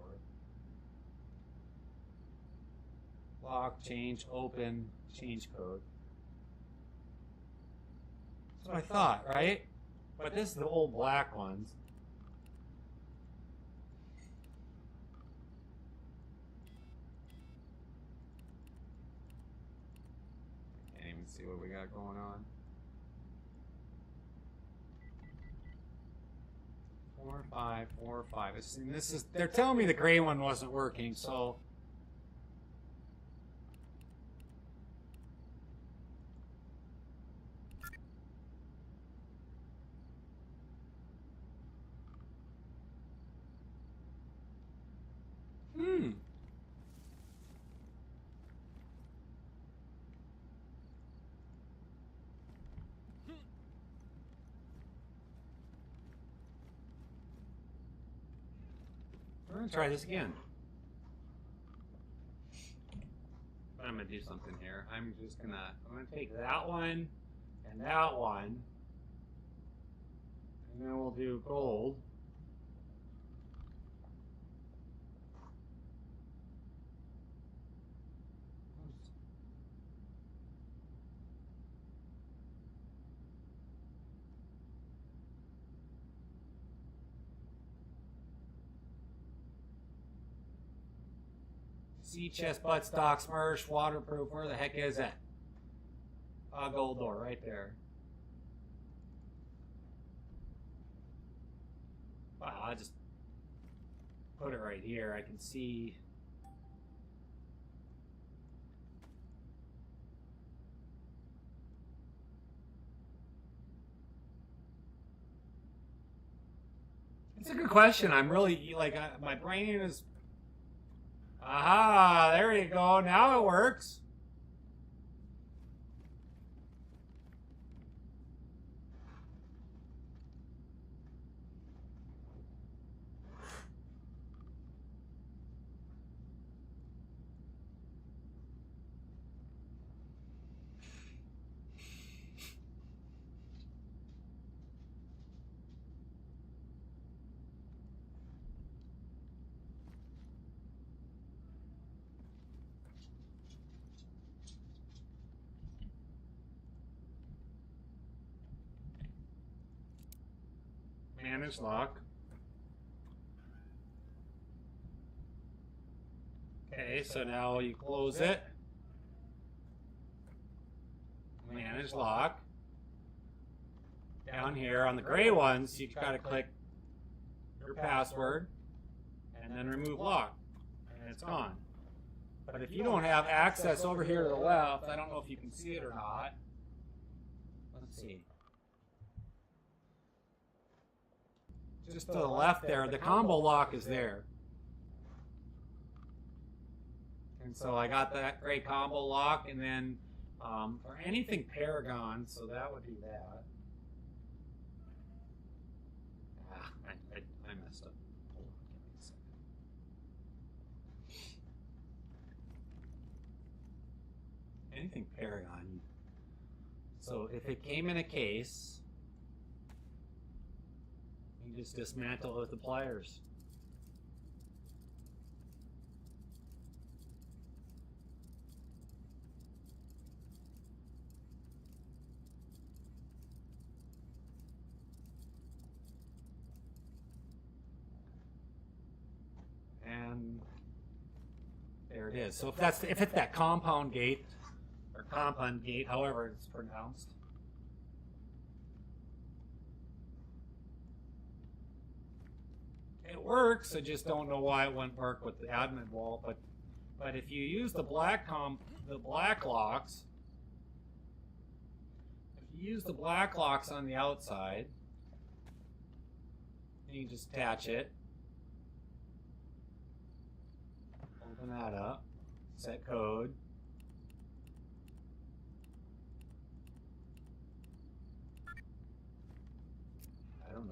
Lock, change, open, change code. That's what I thought, right? But this is the old black ones. Can't even see what we got going on. 4, 5, 4, 5. This is, they're telling me the gray one wasn't working, so. We're gonna try this again. But I'm gonna do something here. I'm gonna take that one and that one, and then we'll do gold. Sea chest, butt stocks, merch, waterproof. Where the heck is that? Gold door right there. Wow, I'll just put it right here. I can see. It's a good question. I'm really, like, my brain is... Aha, there you go. Now it works. Manage lock. Okay, so now you close it. Manage lock. Down here on the gray ones, you've got to click your password and then remove lock, and it's gone. But if you don't have access over here to the left, I don't know if you can see it or not. Let's see. Just to the left there, the combo lock is there. And so I got that gray combo lock, and then for anything Paragon, so that would be that. I messed up. Hold on, give me a second. Anything Paragon. So if it came in a case, you just dismantle it with the pliers. And there it is. So if it's that compound gate or compound gate, however it's pronounced. It works. I just don't know why it wouldn't work with the admin wall. But if you use the black locks, if you use the black locks on the outside, then you just attach it. Open that up. Set code. I don't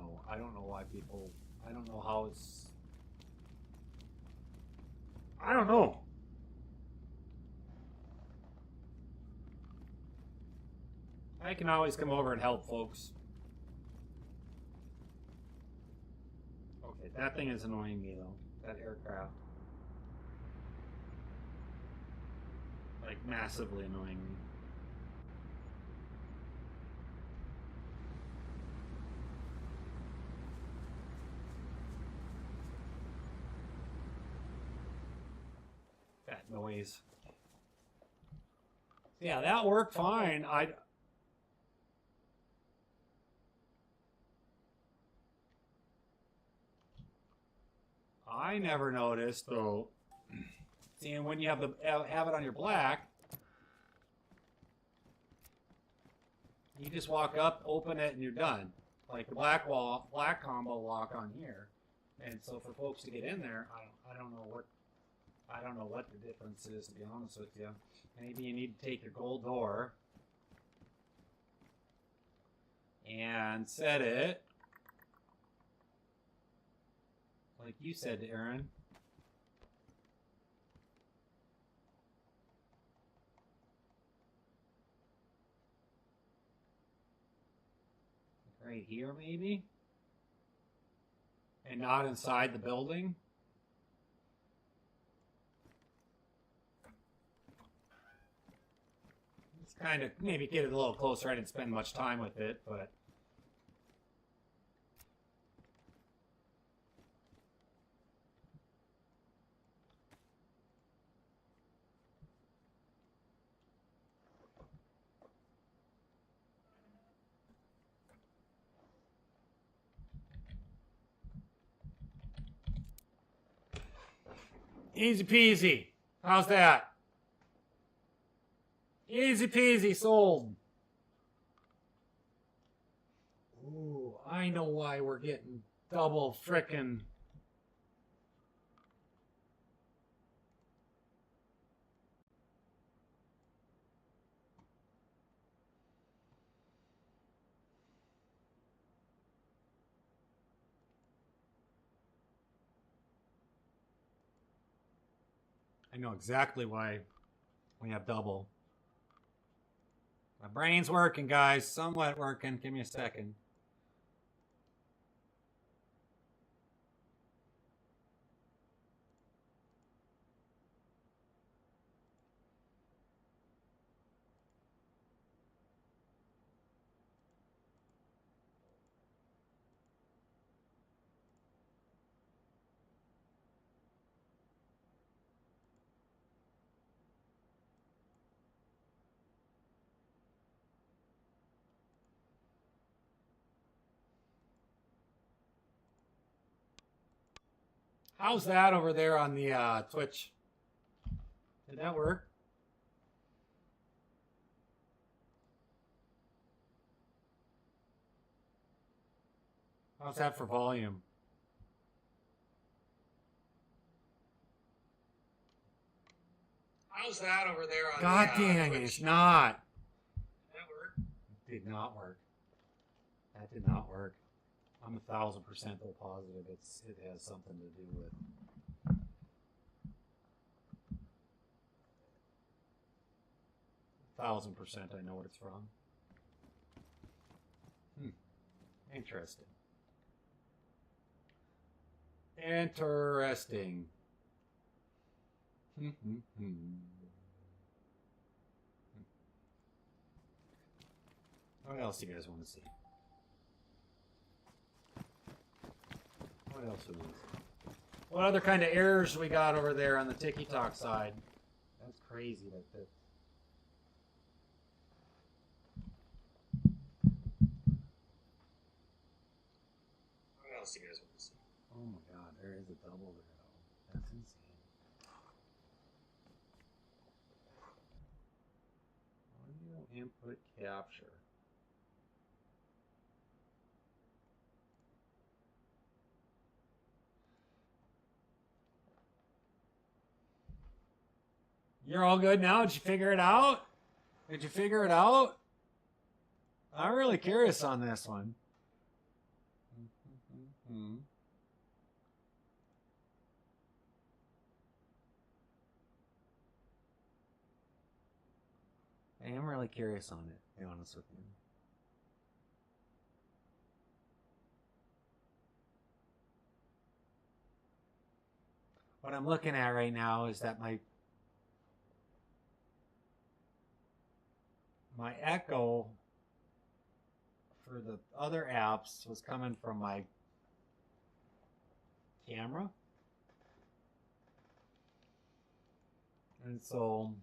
know why people. I don't know how it's. I don't know. I can always come over and help, folks. Okay, that thing is annoying me though. That aircraft. Like massively annoying me. That noise. Yeah, that worked fine. I never noticed though. See, and when you have it on your black, you just walk up, open it, and you're done. Like the black combo lock on here. And so for folks to get in there, I don't know what the difference is, to be honest with you. Maybe you need to take your gold door and set it like you said, Aaron. Right here, maybe? And not inside the building? It's kind of, maybe get it a little closer. I didn't spend much time with it, but... Easy peasy. How's that? Easy peasy, sold. Ooh, I know why we're getting double frickin'. I know exactly why we have double. My brain's working, guys. Somewhat working. Give me a second. How's that over there on the Twitch? Did that work? How's that for volume? How's that over there on God dang it, it's not. Did that work? It did not work. That did not work. I'm 1,000% though positive it has something to do with 1,000% I know what it's from. Interesting. Interesting. What else do you guys want to see? What else do we want to see? What other kind of errors we got over there on the TikTok side? That's crazy. That. What else do you guys want to see? Oh my God, there is a double there though. That's insane. Audio input capture. You're all good now? Did you figure it out? Did you figure it out? I'm really curious on this one. I am really curious on it, to be honest with you. What I'm looking at right now is that my echo for the other apps was coming from my camera. And so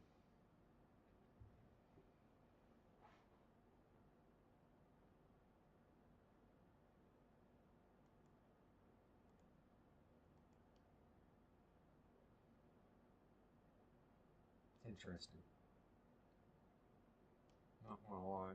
it's interesting. Not gonna lie.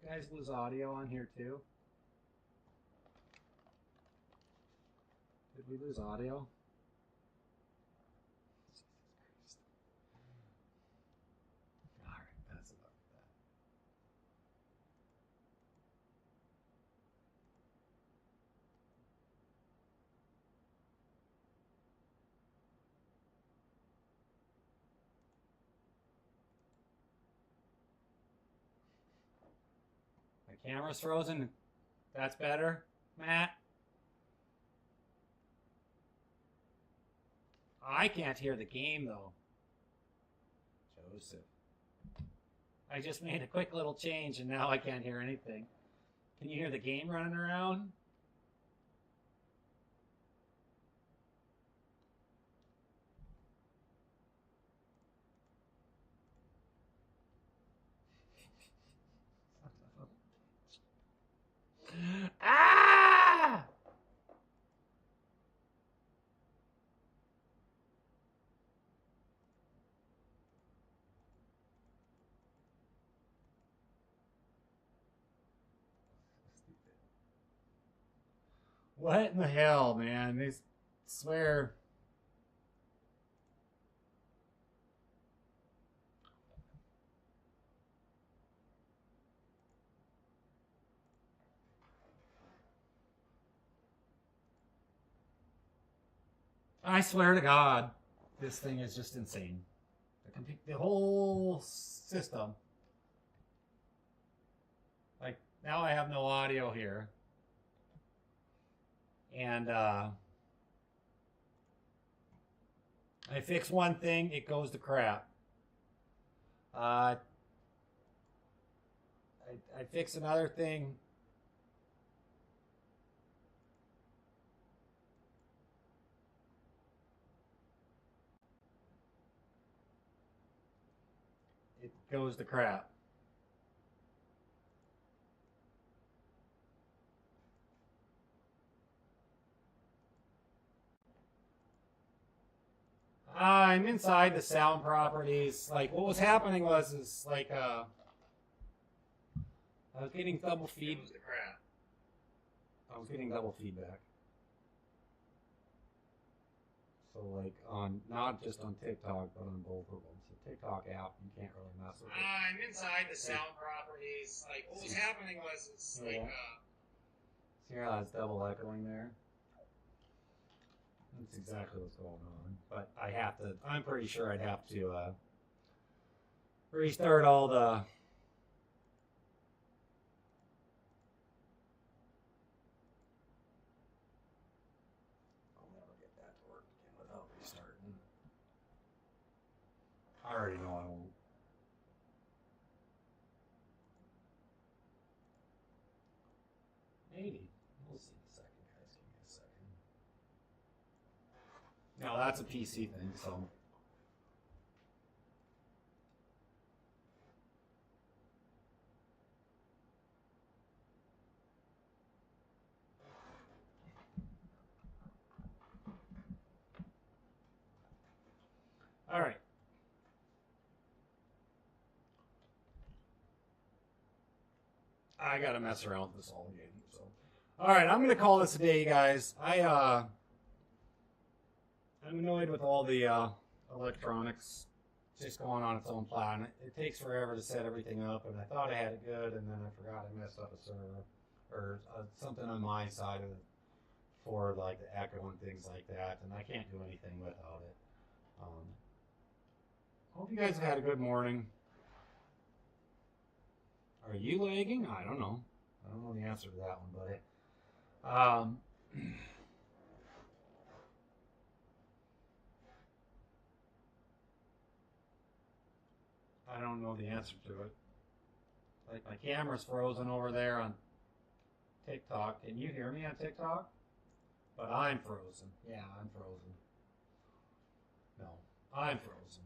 Did you guys lose audio on here too? Did we lose audio? Alright, that's enough of that. My camera's frozen. That's better, Matt? I can't hear the game though. Joseph. I just made a quick little change and now I can't hear anything. Can you hear the game running around? What in the hell, man? They swear. I swear to God, this thing is just insane. The whole system. Like, now I have no audio here. And I fix one thing, it goes to crap. I fix another thing. It goes to crap. I'm inside the sound properties. Like, what was happening is like I was getting double feed. I was getting double feedback. So like on not just on TikTok, but on both of them. So TikTok app, you can't really mess with it. I'm inside the sound properties. Like, what was happening was like see how it's double echoing there? That's exactly what's going on. But I have to. I'm pretty sure I'd have to restart all the. I already know I won't. Maybe. We'll see in a second, guys. Give me a second. No, that's a PC thing, so. All right. I gotta mess around with this all again. So, all right, I'm gonna call this a day, guys. I'm annoyed with all the electronics just going on its own planet. It takes forever to set everything up, and I thought I had it good, and then I forgot I messed up a server or something on my side of it for like the echo and things like that, and I can't do anything without it. Hope you guys have had a good morning. Are you lagging? I don't know. I don't know the answer to that one, buddy. I don't know the answer to it. Like my camera's frozen over there on TikTok. Can you hear me on TikTok? But I'm frozen. Yeah, I'm frozen. No, I'm frozen.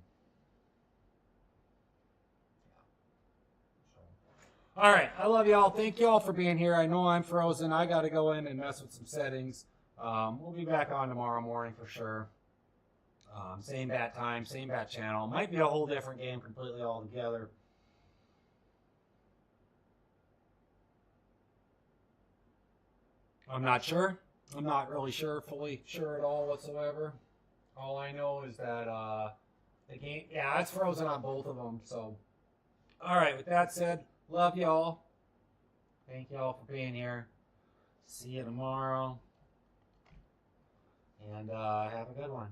All right, I love y'all. Thank y'all for being here. I know I'm frozen. I got to go in and mess with some settings. We'll be back on tomorrow morning for sure. Same bat time, same bat channel. Might be a whole different game completely altogether. I'm not sure. I'm not really sure, fully sure at all whatsoever. All I know is that the game, yeah, it's frozen on both of them. So, all right, with that said, love y'all. Thank y'all for being here. See you tomorrow. And have a good one.